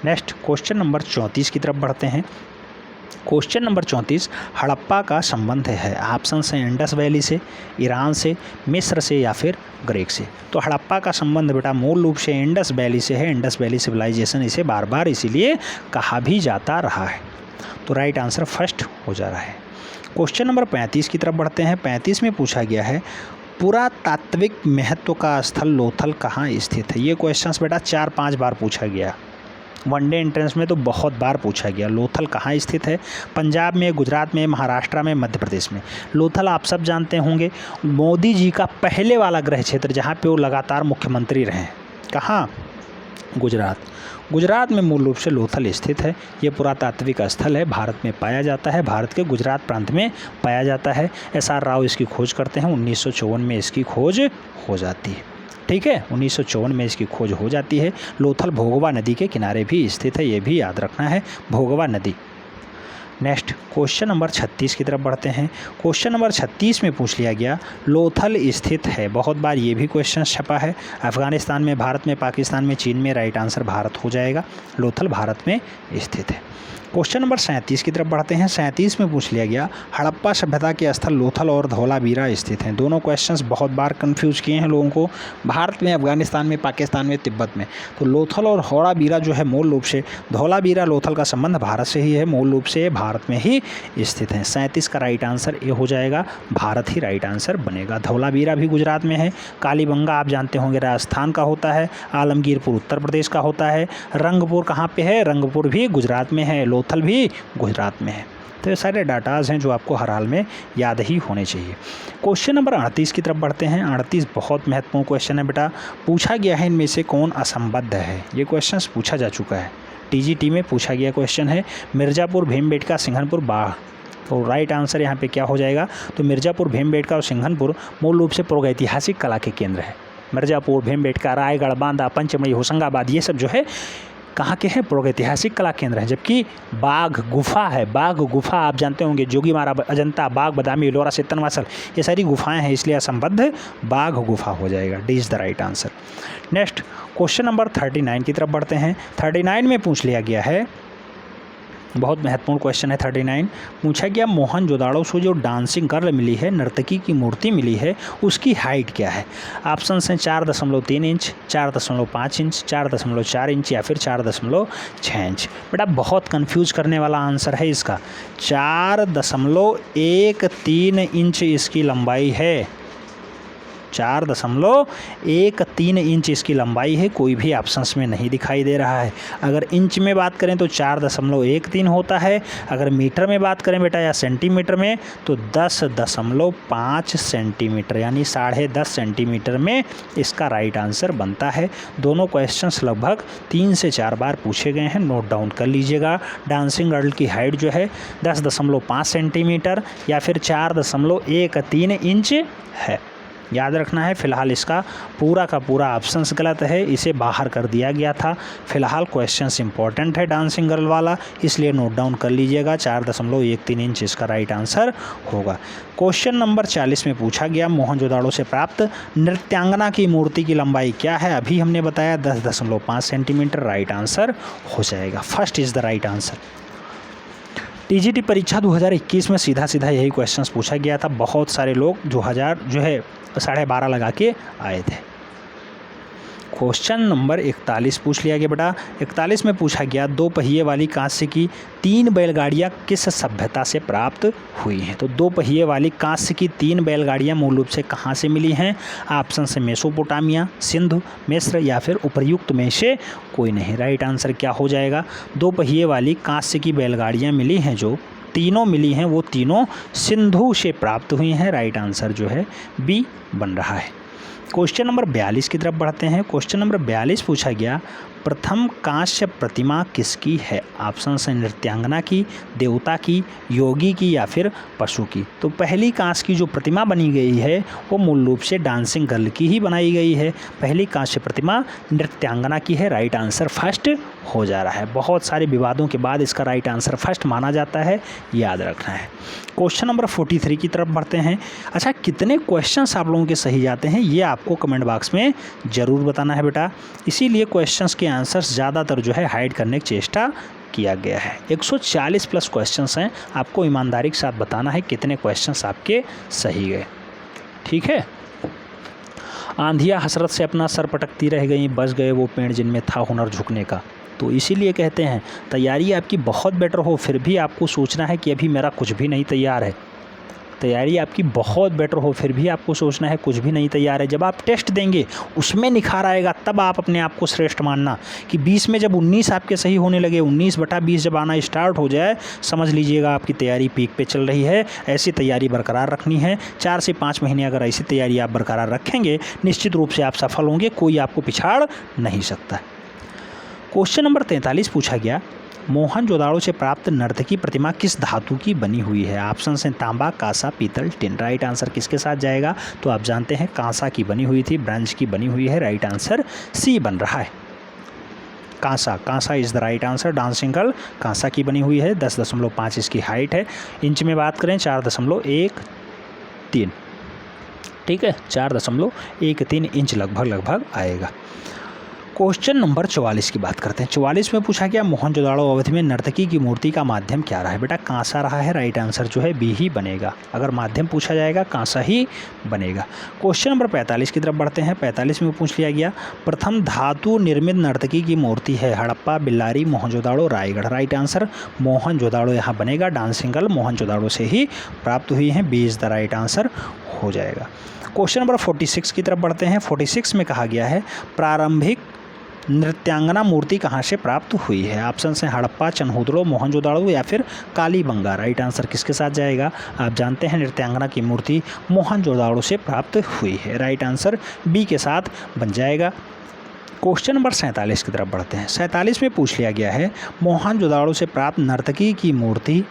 Next question number 34 की तरफ बढ़ते हैं। क्वेश्चन नंबर 34 हड़प्पा का संबंध है। ऑप्शन हैं इंडस वैली से, ईरान से, मिस्र से या फिर ग्रीक से। तो हड़प्पा का संबंध बेटा मूल रूप से इंडस वैली से है। इंडस वैली सिविलाइजेशन इसे बार बार इसीलिए कहा भी जाता रहा है। तो राइट आंसर फर्स्ट हो जा रहा है। क्वेश्चन नंबर 35 की तरफ बढ़ते हैं। 35 में पूछा गया है पुरातात्विक महत्व का स्थल लोथल कहाँ स्थित है। ये क्वेश्चंस बेटा 4-5 बार पूछा गया, वनडे एंट्रेंस में तो बहुत बार पूछा गया। लोथल कहाँ स्थित है, पंजाब में, गुजरात में, महाराष्ट्र में, मध्य प्रदेश में। लोथल आप सब जानते होंगे मोदी जी का पहले वाला गृह क्षेत्र जहाँ पे वो लगातार मुख्यमंत्री रहे। कहाँ, गुजरात। गुजरात में मूल रूप से लोथल स्थित है। ये पुरातात्विक स्थल है, भारत में पाया जाता है, भारत के गुजरात प्रांत में पाया जाता है। SR राव इसकी खोज करते हैं, 1954 में इसकी खोज हो जाती है। ठीक है, 1954 में इसकी खोज हो जाती है। लोथल भोगवा नदी के किनारे भी स्थित है, ये भी याद रखना है, भोगवा नदी। नेक्स्ट क्वेश्चन नंबर 36 की तरफ बढ़ते हैं। क्वेश्चन नंबर 36 में पूछ लिया गया लोथल स्थित है, बहुत बार ये भी क्वेश्चन छपा है, अफगानिस्तान में, भारत में, पाकिस्तान में, चीन में। राइट आंसर भारत हो जाएगा, लोथल भारत में स्थित है। क्वेश्चन नंबर 37 की तरफ बढ़ते हैं। 37 में पूछ लिया गया हड़प्पा सभ्यता के स्थल लोथल और धौलावीरा स्थित हैं। दोनों क्वेश्चंस बहुत बार कंफ्यूज किए हैं लोगों को, भारत में, अफगानिस्तान में, पाकिस्तान में, तिब्बत में। तो लोथल और धौलावीरा जो है मूल रूप से, धौलावीरा लोथल का संबंध भारत से ही है, मूल रूप से भारत में ही स्थित हैं। 37 का राइट आंसर ये हो जाएगा, भारत ही राइट आंसर बनेगा। धौलावीरा भी गुजरात में है, कालीबंगा आप जानते होंगे राजस्थान का होता है, आलमगीरपुर उत्तर प्रदेश का होता है, रंगपुर कहाँ पे है, रंगपुर भी गुजरात में है, लोथल भी गुजरात में है। तो ये सारे डाटाज हैं जो आपको हर हाल में याद ही होने चाहिए। क्वेश्चन नंबर 38 की तरफ बढ़ते हैं। 38 बहुत महत्वपूर्ण क्वेश्चन है बेटा, पूछा गया है इनमें से कौन असंबद्ध है। ये क्वेश्चन पूछा जा चुका है, TGT में पूछा गया क्वेश्चन है। मिर्ज़ापुर, भीमबेटका, सिंघनपुर, बाढ़। तो राइट आंसर यहाँ पे क्या हो जाएगा, तो मिर्ज़ापुर, भीमबेटका और सिंघनपुर मूल रूप से प्रागैतिहासिक कला के केंद्र है। मिर्ज़ापुर, भीमबेटका, रायगढ़, बांदा, पंचमढ़ी, होशंगाबाद, ये सब जो है कहाँ के हैं, प्रागैतिहासिक कला केंद्र है। जबकि बाघ गुफा है, बाघ गुफा आप जानते होंगे, जोगीमारा, अजंता, बाघ, बदामी, एलोरा, सितनवासल, ये सारी गुफाएं हैं, इसलिए असंबद्ध बाघ गुफा हो जाएगा। D is the right answer. Next question number 39 की तरफ बढ़ते हैं। 39 में पूछ लिया गया है, बहुत महत्वपूर्ण क्वेश्चन है 39। पूछा गया मोहनजोदाड़ो से जो डांसिंग गर्ल मिली है, नर्तकी की मूर्ति मिली है, उसकी हाइट क्या है। ऑप्शन हैं 4.3 इंच, 4.5 इंच, 4.4 इंच या फिर 4.6 इंच। बेटा बहुत कंफ्यूज करने वाला आंसर है इसका, 4.13 इंच इसकी लंबाई है, 4.13 इंच इसकी लंबाई है। कोई भी ऑप्शंस में नहीं दिखाई दे रहा है। अगर इंच में बात करें तो 4.13 होता है। अगर मीटर में बात करें बेटा या सेंटीमीटर में तो 10.5 सेंटीमीटर यानी 10.5 सेंटीमीटर में इसका राइट आंसर बनता है। दोनों क्वेश्चंस लगभग 3 से 4 बार पूछे गए हैं, नोट डाउन कर लीजिएगा। डांसिंग गर्ल की हाइट जो है 10.5 सेंटीमीटर या फिर 4.13 इंच है, याद रखना है। फिलहाल इसका पूरा का पूरा ऑप्शंस गलत है, इसे बाहर कर दिया गया था। फिलहाल क्वेश्चंस इंपॉर्टेंट है डांसिंग गर्ल वाला, इसलिए नोट डाउन कर लीजिएगा। 4.13 इंच इसका राइट आंसर होगा। क्वेश्चन नंबर 40 में पूछा गया मोहनजोदाड़ो से प्राप्त नृत्यांगना की मूर्ति की लंबाई क्या है। अभी हमने बताया 10.5 सेंटीमीटर राइट आंसर हो जाएगा। First is the right answer. TGT परीक्षा 2021 में सीधा सीधा यही क्वेश्चंस पूछा गया था। बहुत सारे लोग 12.5 लगा के आए थे। क्वेश्चन नंबर 41 पूछ लिया गया बेटा। 41 में पूछा गया 2 पहिए वाली कांस्य की 3 बैलगाड़ियाँ किस सभ्यता से प्राप्त हुई हैं। तो 2 पहिए वाली कांस्य की 3 बैलगाड़ियाँ मूल रूप से कहाँ से मिली हैं। ऑप्शन से मेसोपोटामिया, सिंधु, मिस्र या फिर उपर्युक्त में से कोई नहीं। राइट आंसर क्या हो जाएगा। 2 पहिए वाली कांस्य की बैलगाड़ियाँ मिली हैं, जो तीनों मिली हैं वो तीनों सिंधु से प्राप्त हुई हैं। राइट आंसर जो है बी बन रहा है। क्वेश्चन नंबर 42 की तरफ बढ़ते हैं। क्वेश्चन नंबर 42 पूछा गया प्रथम कांस्य प्रतिमा किसकी है। ऑप्शन है नृत्यांगना की, देवता की, योगी की या फिर पशु की। तो पहली कांस्य की जो प्रतिमा बनी गई है वो मूल रूप से डांसिंग गर्ल की ही बनाई गई है। पहली कांस्य प्रतिमा नृत्यांगना की है। राइट आंसर फर्स्ट हो जा रहा है। बहुत सारे विवादों के बाद इसका राइट आंसर फर्स्ट माना जाता है, याद रखना है। क्वेश्चन नंबर 43 की तरफ बढ़ते हैं। अच्छा, कितने क्वेश्चंस आप लोगों के सही जाते हैं ये आपको कमेंट बॉक्स में ज़रूर बताना है बेटा। इसीलिए क्वेश्चंस के आंसर्स ज़्यादातर जो है हाइड करने की चेष्टा किया गया है। 140 प्लस क्वेश्चंस हैं, आपको ईमानदारी के साथ बताना है कितने क्वेश्चंस आपके सही गए। ठीक है। आंधियाँ हसरत से अपना सर पटकती रह गईं, बस गए वो पेड़ जिनमें था हुनर झुकने का। तो इसीलिए कहते हैं तैयारी आपकी बहुत बेटर हो फिर भी आपको सोचना है कि अभी मेरा कुछ भी नहीं तैयार है। तैयारी आपकी बहुत बेटर हो फिर भी आपको सोचना है कुछ भी नहीं तैयार है। जब आप टेस्ट देंगे उसमें निखार आएगा, तब आप अपने आप को श्रेष्ठ मानना। कि 20 में जब 19 आपके सही होने लगे, 19/20 जब आना स्टार्ट हो जाए, समझ लीजिएगा आपकी तैयारी पीक पे चल रही है। ऐसी तैयारी बरकरार रखनी है। 4 से 5 महीने अगर ऐसी तैयारी आप बरकरार रखेंगे, निश्चित रूप से आप सफल होंगे, कोई आपको पिछाड़ नहीं सकता। क्वेश्चन नंबर 43 पूछा गया मोहनजोदाड़ो से प्राप्त नर्तकी प्रतिमा किस धातु की बनी हुई है। ऑप्शन हैं तांबा, कांसा, पीतल, टिन। राइट आंसर किसके साथ जाएगा। तो आप जानते हैं कांसा की बनी हुई थी, ब्रॉन्ज की बनी हुई है। राइट आंसर सी बन रहा है। Kansa is the right answer. Dancing girl कांसा की बनी हुई है। 10.5 इसकी हाइट है। इंच में बात करें 4.13, ठीक है, 4.13 इंच लगभग आएगा। क्वेश्चन नंबर 44 की बात करते हैं। 44 में पूछा गया मोहनजोदाड़ो अवधि में नर्तकी की मूर्ति का माध्यम क्या रहा है। बेटा कांसा रहा है। राइट आंसर जो है बी ही बनेगा। अगर माध्यम पूछा जाएगा कांसा ही बनेगा। क्वेश्चन नंबर 45 की तरफ बढ़ते हैं। 45 में पूछ लिया गया प्रथम धातु निर्मित नर्तकी की मूर्ति है। हड़प्पा, बेल्लारी, मोहनजोदाड़ो, रायगढ़। राइट आंसर मोहनजोदाड़ो यहाँ बनेगा। डांसिंग गर्ल मोहनजोदाड़ो से ही प्राप्त हुई हैं। B is the right answer हो जाएगा। क्वेश्चन नंबर 46 की तरफ बढ़ते हैं। 46 में कहा गया है प्रारंभिक नृत्यांगना मूर्ति कहाँ से प्राप्त हुई है। ऑप्शन हैं हड़प्पा, चनहुदड़ो, मोहनजोदाड़ो या फिर कालीबंगा। राइट आंसर किसके साथ जाएगा। आप जानते हैं नृत्यांगना की मूर्ति मोहनजोदाड़ो से प्राप्त हुई है। राइट आंसर बी के साथ बन जाएगा। क्वेश्चन नंबर 47 की तरफ बढ़ते हैं। 47 में पूछ लिया गया है मोहनजोदाड़ो से प्राप्त नर्तकी की मूर्ति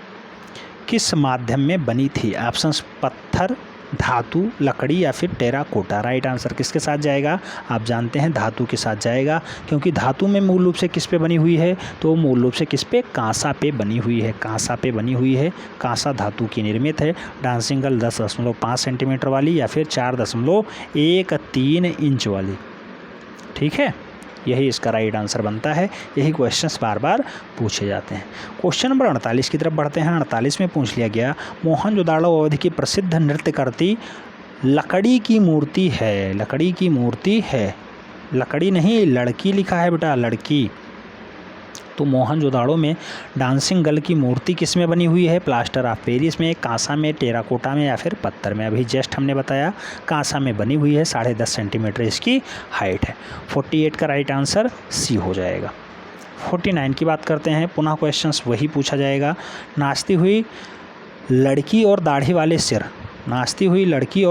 किस माध्यम में बनी थी। ऑप्शन पत्थर, धातु, लकड़ी या फिर टेराकोटा। राइट आंसर किसके साथ जाएगा। आप जानते हैं धातु के साथ जाएगा, क्योंकि धातु में मूल रूप से किस पे बनी हुई है। तो मूल रूप से किस पे, कांसा पे बनी हुई है। कांसा पे बनी हुई है। कांसा धातु की निर्मित है। डांसिंग गर्ल 10.5 सेंटीमीटर वाली या फिर 4.13 इंच वाली। ठीक है, यही इसका राइट आंसर बनता है। यही क्वेश्चंस बार बार पूछे जाते हैं। क्वेश्चन नंबर 48 की तरफ बढ़ते हैं। 48 में पूछ लिया गया मोहनजोदाड़ो अवधि की प्रसिद्ध नृत्य करती लकड़ी की मूर्ति है। लकड़ी की मूर्ति है, लकड़ी नहीं लड़की लिखा है बेटा, लड़की। तो मोहनजोदाड़ो में डांसिंग गर्ल की मूर्ति किस में बनी हुई है? प्लास्टर ऑफ पेरिस में, कांसा में, टेराकोटा में या फिर पत्थर में? अभी जस्ट हमने बताया कांसा में बनी हुई है, 10.5 सेंटीमीटर इसकी हाइट है। 48 का राइट आंसर सी हो जाएगा। 49 की बात करते हैं, पुनः क्वेश्चंस वही पूछा जाएगा। नाचती हुई लड़की और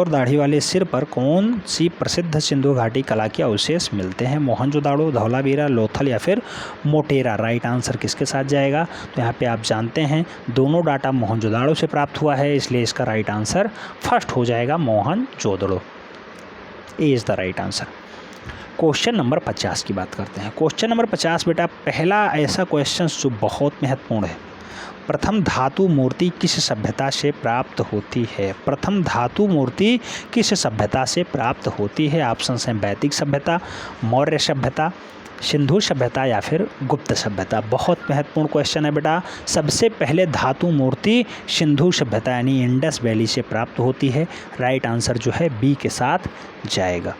दाढ़ी वाले सिर पर कौन सी प्रसिद्ध सिंधु घाटी कला के अवशेष मिलते हैं? मोहनजोदाड़ो, धौलावीरा, लोथल या फिर मोटेरा? राइट आंसर किसके साथ जाएगा? तो यहाँ पे आप जानते हैं दोनों डाटा मोहनजोदाड़ो से प्राप्त हुआ है, इसलिए इसका राइट आंसर फर्स्ट हो जाएगा मोहनजोदड़ो। ए is the right answer. Question number 50 की बात करते हैं। क्वेश्चन नंबर 50 बेटा पहला ऐसा क्वेश्चन जो बहुत महत्वपूर्ण है। प्रथम धातु मूर्ति किस सभ्यता से प्राप्त होती है? प्रथम धातु मूर्ति किस सभ्यता से प्राप्त होती है? ऑप्शन हैं वैदिक सभ्यता, मौर्य सभ्यता, सिंधु सभ्यता या फिर गुप्त सभ्यता। बहुत महत्वपूर्ण क्वेश्चन है बेटा। सबसे पहले धातु मूर्ति सिंधु सभ्यता यानी इंडस वैली से प्राप्त होती है। राइट आंसर जो है बी के साथ जाएगा।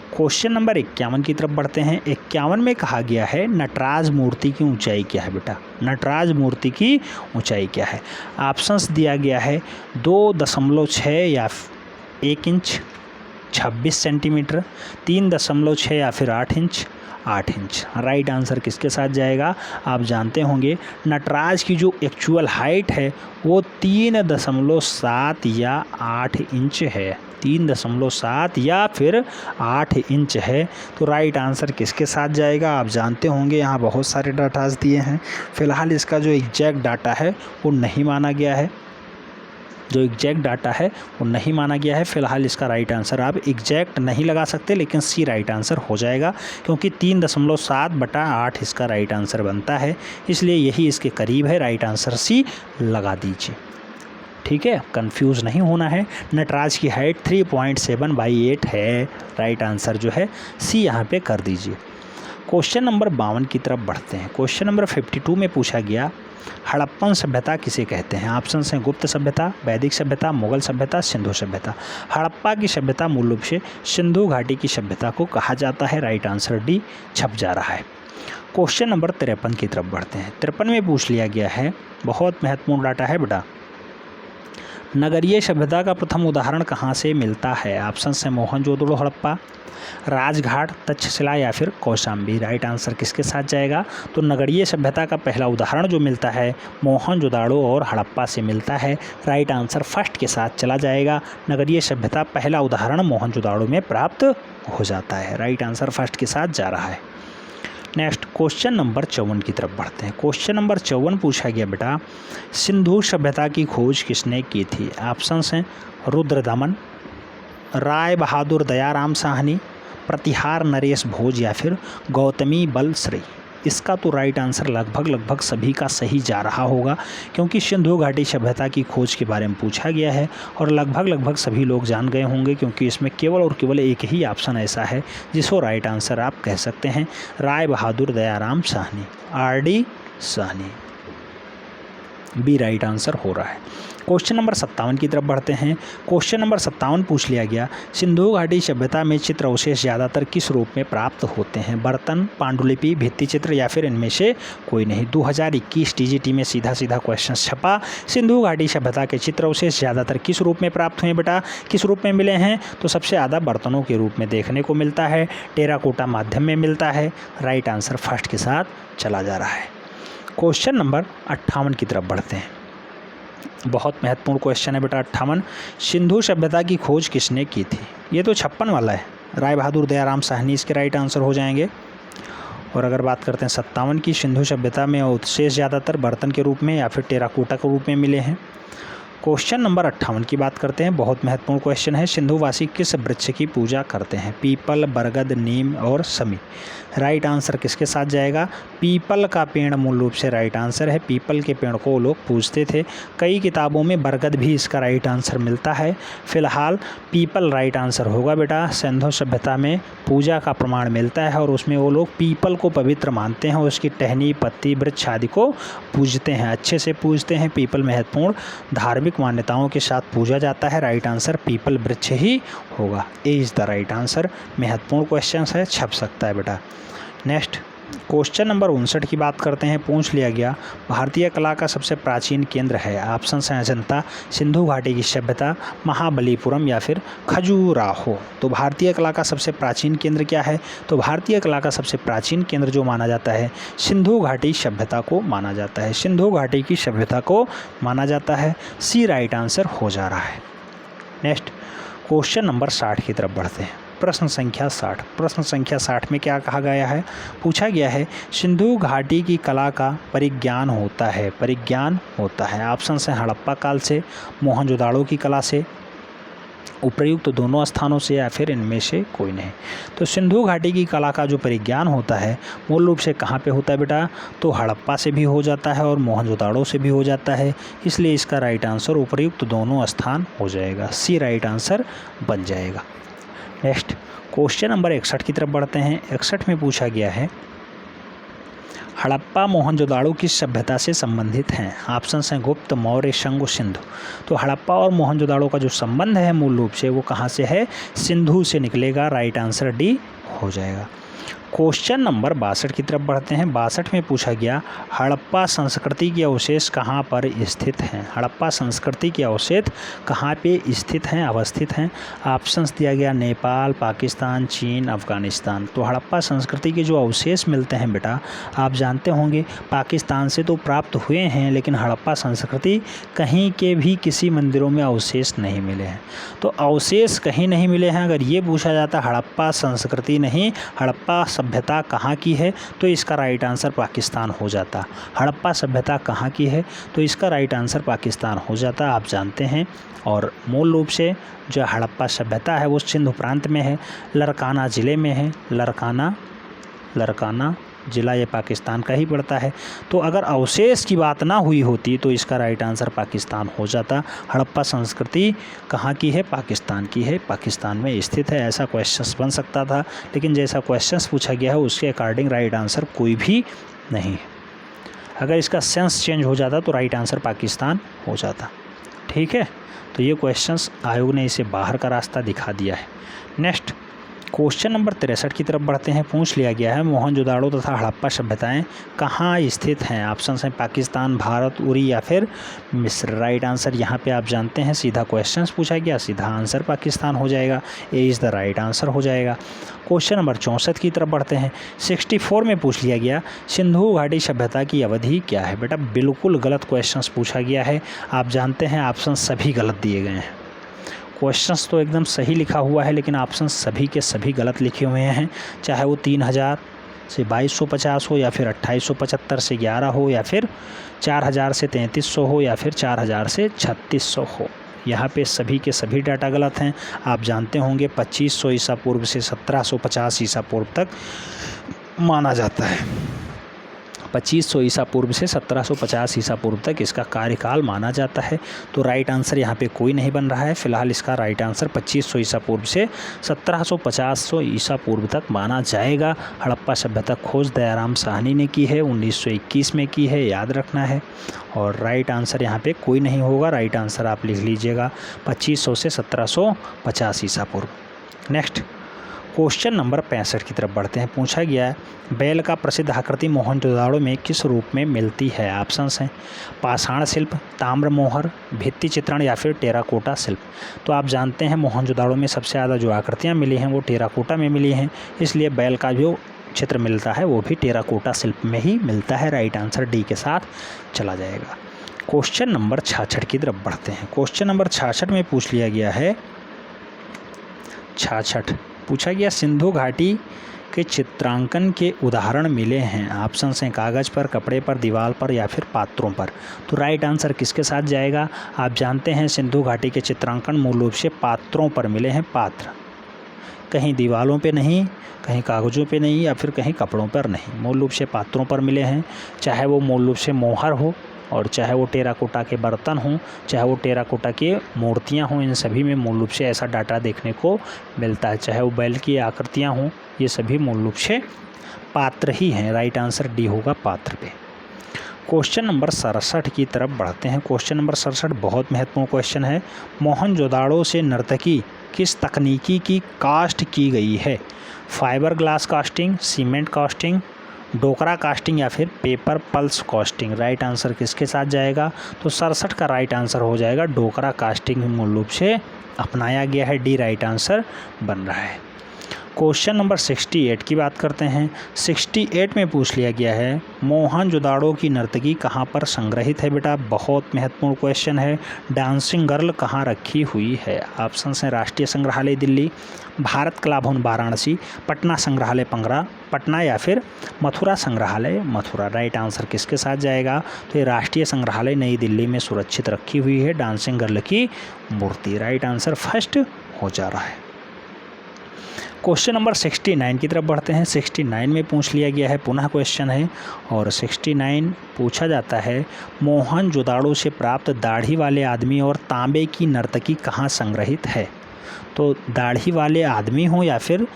क्वेश्चन नंबर 51 की तरफ बढ़ते हैं। 51 में कहा गया है नटराज मूर्ति की ऊंचाई क्या है बेटा? नटराज मूर्ति की ऊंचाई क्या है? ऑप्शंस दिया गया है 2.6 या 1 इंच 26 सेंटीमीटर, 3.6 या फिर 8 इंच 8 इंच। राइट आंसर किसके साथ जाएगा? आप जानते होंगे नटराज की जो एक्चुअल हाइट है वो 3.7 या 8 इंच है, 3.7 या फिर 8 इंच है। तो राइट आंसर किसके साथ जाएगा? आप जानते होंगे यहाँ बहुत सारे डाटाज दिए हैं। फिलहाल इसका जो एग्जैक्ट डाटा है वो नहीं माना गया है, फिलहाल इसका राइट आंसर आप एग्जैक्ट नहीं लगा सकते, लेकिन सी राइट आंसर हो जाएगा क्योंकि 3.7/8 इसका राइट आंसर बनता है, इसलिए यही इसके करीब है। राइट आंसर सी लगा दीजिए, ठीक है, कंफ्यूज नहीं होना है। नटराज की हाइट 3.7/8 है। राइट आंसर जो है सी यहाँ पे कर दीजिए। क्वेश्चन नंबर 52 की तरफ बढ़ते हैं। क्वेश्चन नंबर 52 में पूछा गया हड़प्पन सभ्यता किसे कहते हैं? ऑप्शन हैं गुप्त सभ्यता, वैदिक सभ्यता, मुगल सभ्यता, सिंधु सभ्यता। हड़प्पा की सभ्यता मूल रूप से सिंधु घाटी की सभ्यता को कहा जाता है। राइट आंसर डी छप जा रहा है। क्वेश्चन नंबर 53 की तरफ बढ़ते हैं। 53 में पूछ लिया गया है, बहुत महत्वपूर्ण डाटा है बेटा, नगरीय सभ्यता का प्रथम उदाहरण कहाँ से मिलता है? ऑप्शन है मोहनजोदड़ो, हड़प्पा, राजघाट, तक्षशिला या फिर कौशाम्बी। राइट आंसर किसके साथ जाएगा? तो नगरीय सभ्यता का पहला उदाहरण जो मिलता है मोहनजोदड़ो और हड़प्पा से मिलता है। राइट आंसर फर्स्ट के साथ चला जाएगा। नगरीय सभ्यता पहला उदाहरण मोहनजोदड़ो में प्राप्त हो जाता है। राइट आंसर फर्स्ट के साथ जा रहा है। नेक्स्ट क्वेश्चन नंबर 54 की तरफ बढ़ते हैं। क्वेश्चन नंबर 54 पूछा गया बेटा सिंधु सभ्यता की खोज किसने की थी? ऑप्शंस हैं रुद्रदमन, राय बहादुर दयाराम साहनी, प्रतिहार नरेश भोज या फिर गौतमी बलश्री। इसका तो राइट आंसर लगभग सभी का सही जा रहा होगा क्योंकि सिंधु घाटी सभ्यता की खोज के बारे में पूछा गया है और लगभग सभी लोग जान गए होंगे क्योंकि इसमें केवल और केवल एक ही ऑप्शन ऐसा है जिसको राइट आंसर आप कह सकते हैं, Rai Bahadur Dayaram Sahni, RD Sahni. B right answer हो रहा है। क्वेश्चन नंबर 57 की तरफ बढ़ते हैं। क्वेश्चन नंबर 57 पूछ लिया गया सिंधु घाटी सभ्यता में चित्र अवशेष ज़्यादातर किस रूप में प्राप्त होते हैं? बर्तन, पांडुलिपि, भित्ति चित्र या फिर इनमें से कोई नहीं। 2021 TGT में सीधा क्वेश्चन छपा, सिंधु घाटी सभ्यता के चित्र अवशेष ज़्यादातर किस रूप में प्राप्त हुए बेटा? किस रूप में मिले हैं? तो सबसे ज़्यादा बर्तनों के रूप में देखने को मिलता है, टेराकोटा माध्यम में मिलता है। राइट आंसर फर्स्ट के साथ चला जा रहा है। क्वेश्चन नंबर 58 की तरफ बढ़ते हैं। बहुत महत्वपूर्ण क्वेश्चन है बेटा 58। सिंधु सभ्यता की खोज किसने की थी? ये तो 56 वाला है, राय बहादुर दयाराम साहनी इसके राइट आंसर हो जाएंगे। और अगर बात करते हैं 57 की, सिंधु सभ्यता में अवशेष ज़्यादातर बर्तन के रूप में या फिर टेराकोटा के रूप में मिले हैं। क्वेश्चन नंबर 58 की बात करते हैं। बहुत महत्वपूर्ण क्वेश्चन है, सिंधुवासी किस वृक्ष की पूजा करते हैं? पीपल, बरगद, नीम और समी। राइट आंसर किसके साथ जाएगा? पीपल का पेड़ मूल रूप से राइट आंसर है। पीपल के पेड़ को लोग पूजते थे। कई किताबों में बरगद भी इसका राइट आंसर मिलता है। फिलहाल पीपल राइट आंसर होगा बेटा। सिंधु सभ्यता में पूजा का प्रमाण मिलता है और उसमें वो लोग पीपल को पवित्र मानते हैं, उसकी टहनी, पत्ती, वृक्ष आदि को पूजते हैं, अच्छे से पूजते हैं। पीपल महत्वपूर्ण धार्मिक मान्यताओं के साथ पूजा जाता है। राइट आंसर पीपल वृक्ष ही होगा। ए इज़ द राइट आंसर। महत्वपूर्ण क्वेश्चन है, छप सकता है बेटा। नेक्स्ट क्वेश्चन नंबर 59 की बात करते हैं। पूछ लिया गया भारतीय कला का सबसे प्राचीन केंद्र है। ऑप्शन हैं अजंता, सिंधु घाटी की सभ्यता, महाबलीपुरम या फिर खजुराहो। तो भारतीय कला का सबसे प्राचीन केंद्र क्या है? तो भारतीय कला का सबसे प्राचीन केंद्र जो माना जाता है सिंधु घाटी सभ्यता को माना जाता है। सिंधु घाटी की सभ्यता को माना जाता है। सी राइट आंसर हो जा रहा है। नेक्स्ट क्वेश्चन नंबर 60 की तरफ बढ़ते हैं। प्रश्न संख्या 60। प्रश्न संख्या 60 में क्या कहा गया है? पूछा गया है सिंधु घाटी की कला का परिज्ञान होता है। परिज्ञान होता है। ऑप्शन हैं हड़प्पा काल से, मोहनजोदाड़ो की कला से, उपर्युक्त दोनों स्थानों से या फिर इनमें से कोई नहीं। तो सिंधु घाटी की कला का जो परिज्ञान होता है मूल रूप से कहाँ पे होता है बेटा? तो हड़प्पा से भी हो जाता है और मोहनजोदाड़ो से भी हो जाता है। इसलिए इसका राइट आंसर उपर्युक्त दोनों स्थान हो जाएगा। सी राइट आंसर बन जाएगा। नेक्स्ट क्वेश्चन नंबर 61 की तरफ बढ़ते हैं। 61 में पूछा गया है हड़प्पा मोहनजोदाड़ो किस सभ्यता से संबंधित हैं? ऑप्शन हैं गुप्त, मौर्य, शंगु, सिंधु। तो हड़प्पा और मोहनजोदाड़ो का जो संबंध है मूल रूप से वो कहाँ से है? सिंधु से निकलेगा। राइट आंसर डी हो जाएगा। क्वेश्चन नंबर 62 की तरफ बढ़ते हैं। 62 में पूछा गया हड़प्पा संस्कृति के अवशेष कहाँ पर स्थित हैं? हड़प्पा संस्कृति के अवशेष कहाँ पे स्थित हैं, अवस्थित हैं? ऑप्शंस दिया गया नेपाल, पाकिस्तान, चीन, अफगानिस्तान। तो हड़प्पा संस्कृति के जो अवशेष मिलते हैं बेटा आप जानते होंगे पाकिस्तान से तो प्राप्त हुए हैं, लेकिन हड़प्पा संस्कृति कहीं के भी किसी मंदिरों में अवशेष नहीं मिले हैं। तो अवशेष कहीं नहीं मिले हैं। अगर ये पूछा जाता हड़प्पा संस्कृति नहीं हड़प्पा सभ्यता कहाँ की है तो इसका राइट आंसर पाकिस्तान हो जाता। हड़प्पा सभ्यता कहाँ की है तो इसका राइट आंसर पाकिस्तान हो जाता, आप जानते हैं। और मूल रूप से जो हड़प्पा सभ्यता है वो सिंधु प्रांत में है, लरकाना ज़िले में है। लरकाना ज़िला ये पाकिस्तान का ही पड़ता है। तो अगर अवशेष की बात ना हुई होती तो इसका राइट आंसर पाकिस्तान हो जाता। हड़प्पा संस्कृति कहाँ की है? पाकिस्तान की है, पाकिस्तान में स्थित है। ऐसा क्वेश्चंस बन सकता था, लेकिन जैसा क्वेश्चंस पूछा गया है उसके अकॉर्डिंग राइट आंसर कोई भी नहीं है। अगर इसका सेंस चेंज हो जाता तो राइट आंसर पाकिस्तान हो जाता। ठीक है, तो ये क्वेश्चंस आयोग ने इसे बाहर का रास्ता दिखा दिया है। नेक्स्ट क्वेश्चन नंबर 63 की तरफ बढ़ते हैं। पूछ लिया गया है मोहनजोदाड़ो तथा हड़प्पा सभ्यताएं कहाँ स्थित हैं? ऑप्शन हैं पाकिस्तान, भारत, उरी या फिर मिस्र। राइट आंसर यहाँ पे आप जानते हैं सीधा क्वेश्चंस पूछा गया, सीधा आंसर पाकिस्तान हो जाएगा। ए इज़ द राइट आंसर हो जाएगा। क्वेश्चन नंबर 64 की तरफ बढ़ते हैं। 64 में पूछ लिया गया सिंधु घाटी सभ्यता की अवधि क्या है? बेटा बिल्कुल गलत क्वेश्चंस पूछा गया है, आप जानते हैं ऑप्शन सभी गलत दिए गए हैं। क्वेश्चंस तो एकदम सही लिखा हुआ है लेकिन ऑप्शन सभी के सभी गलत लिखे हुए हैं, चाहे वो 3000 से 2250 हो या फिर 2875 से 11 हो या फिर 4000 से 3300 हो या फिर 4000 से 3600 हो। यहाँ पे सभी के सभी डाटा गलत हैं। आप जानते होंगे 2500 ईसा पूर्व से 1750 ईसा पूर्व तक माना जाता है। 2500 ईसा पूर्व से 1750 ईसा पूर्व तक इसका कार्यकाल माना जाता है। तो राइट आंसर यहाँ पे कोई नहीं बन रहा है। फिलहाल इसका राइट आंसर 2500 ईसा पूर्व से 1750 ईसा पूर्व तक माना जाएगा। हड़प्पा सभ्यता खोज दयाराम साहनी ने की है, 1921 में की है, याद रखना है। और राइट आंसर यहाँ पे कोई नहीं होगा। राइट आंसर आप लिख लीजिएगा 2500 से 1750 ईसा पूर्व। नेक्स्ट क्वेश्चन नंबर 65 की तरफ बढ़ते हैं। पूछा गया है बैल का प्रसिद्ध आकृति मोहनजोदाड़ो में किस रूप में मिलती है? ऑप्शंस हैं पाषाण शिल्प, ताम्र मोहर, भित्ति चित्रण या फिर टेराकोटा शिल्प। तो आप जानते हैं मोहनजोदाड़ो में सबसे ज़्यादा जो आकृतियाँ मिली हैं वो टेराकोटा में मिली हैं, इसलिए बैल का जो चित्र मिलता है वो भी टेराकोटा शिल्प में ही मिलता है। राइट आंसर डी के साथ चला जाएगा। क्वेश्चन नंबर 66 की तरफ बढ़ते हैं। क्वेश्चन नंबर 66 में पूछ लिया गया है 66 पूछा गया सिंधु घाटी के चित्रांकन के उदाहरण मिले हैं। ऑप्शन हैं कागज़ पर, कपड़े पर, दीवार पर या फिर पात्रों पर। तो राइट आंसर किसके साथ जाएगा? आप जानते हैं सिंधु घाटी के चित्रांकन मूल रूप से पात्रों पर मिले हैं। पात्र कहीं दीवारों पे नहीं, कहीं कागज़ों पे नहीं या फिर कहीं कपड़ों पर नहीं, मूल रूप से पात्रों पर मिले हैं। चाहे वो मूल रूप से मोहर हो और चाहे वो टेराकोटा के बर्तन हों, चाहे वो टेराकोटा की मूर्तियां हों, इन सभी में मूल रूप से ऐसा डाटा देखने को मिलता है। चाहे वो बैल की आकृतियां हों, ये सभी मूल रूप से पात्र ही हैं। राइट आंसर डी होगा पात्र पे। क्वेश्चन नंबर 67 की तरफ बढ़ते हैं। क्वेश्चन नंबर 67 बहुत महत्वपूर्ण क्वेश्चन है। मोहनजोदाड़ो से नर्तकी किस तकनीकी की कास्ट की गई है? Fibre glass casting, cement casting, Dokra casting या फिर paper pulp casting. Right answer किसके साथ जाएगा? तो 67 का राइट आंसर हो जाएगा डोकरा कास्टिंग मूल रूप से अपनाया गया है। डी राइट आंसर बन रहा है। क्वेश्चन नंबर 68 की बात करते हैं। 68 में पूछ लिया गया है मोहनजोदाड़ो की नर्तकी कहाँ पर संग्रहित है बेटा? बहुत महत्वपूर्ण क्वेश्चन है। डांसिंग गर्ल कहाँ रखी हुई है? ऑप्शन हैं राष्ट्रीय संग्रहालय दिल्ली, भारत कला भवन वाराणसी, पटना संग्रहालय पटना या फिर मथुरा संग्रहालय मथुरा। राइट आंसर किसके साथ जाएगा? तो ये राष्ट्रीय संग्रहालय नई दिल्ली में सुरक्षित रखी हुई है डांसिंग गर्ल की मूर्ति। राइट आंसर फर्स्ट हो जा रहा है। क्वेश्चन नंबर 69 की तरफ बढ़ते हैं। 69 में पूछ लिया गया है, पुनः क्वेश्चन है और 69 पूछा जाता है मोहनजोदाड़ो से प्राप्त दाढ़ी वाले आदमी और तांबे की नर्तकी कहाँ संग्रहित है? तो दाढ़ी वाले आदमी हो या फिर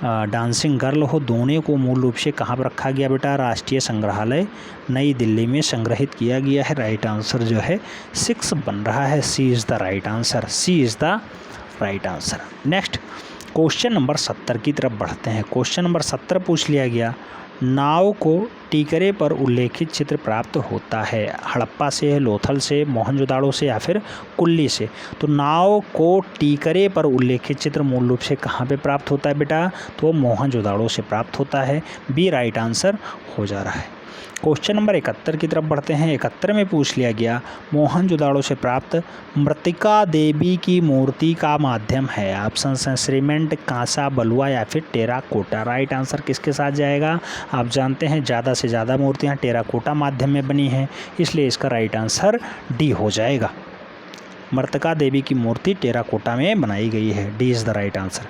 डांसिंग गर्ल हो, दोनों को मूल रूप से कहाँ पर रखा गया बेटा? राष्ट्रीय संग्रहालय नई दिल्ली में संग्रहित किया गया है। राइट आंसर जो है 6 बन रहा है। C is the right answer. C is the right answer. Next question number 70 की तरफ बढ़ते हैं। क्वेश्चन नंबर 70 पूछ लिया गया नाव को टीकरे पर उल्लेखित चित्र प्राप्त होता है हड़प्पा से, लोथल से, मोहनजोदाड़ो से या फिर कुल्ली से। तो नाव को टीकरे पर उल्लेखित चित्र मूल रूप से कहाँ पे प्राप्त होता है बेटा? तो मोहनजोदाड़ो से प्राप्त होता है। बी राइट आंसर हो जा रहा है। क्वेश्चन नंबर 71 की तरफ बढ़ते हैं। 71 में पूछ लिया गया मोहनजोदाड़ो से प्राप्त मृत्तिका देवी की मूर्ति का माध्यम है। ऑप्शन हैं सीमेंट, कांसा, बलुआ या फिर टेराकोटा। राइट आंसर किसके साथ जाएगा? आप जानते हैं ज़्यादा से ज़्यादा मूर्तियाँ टेराकोटा माध्यम में बनी हैं, इसलिए इसका राइट आंसर डी हो जाएगा। मृत्तिका देवी की मूर्ति टेराकोटा में बनाई गई है। D is the right answer.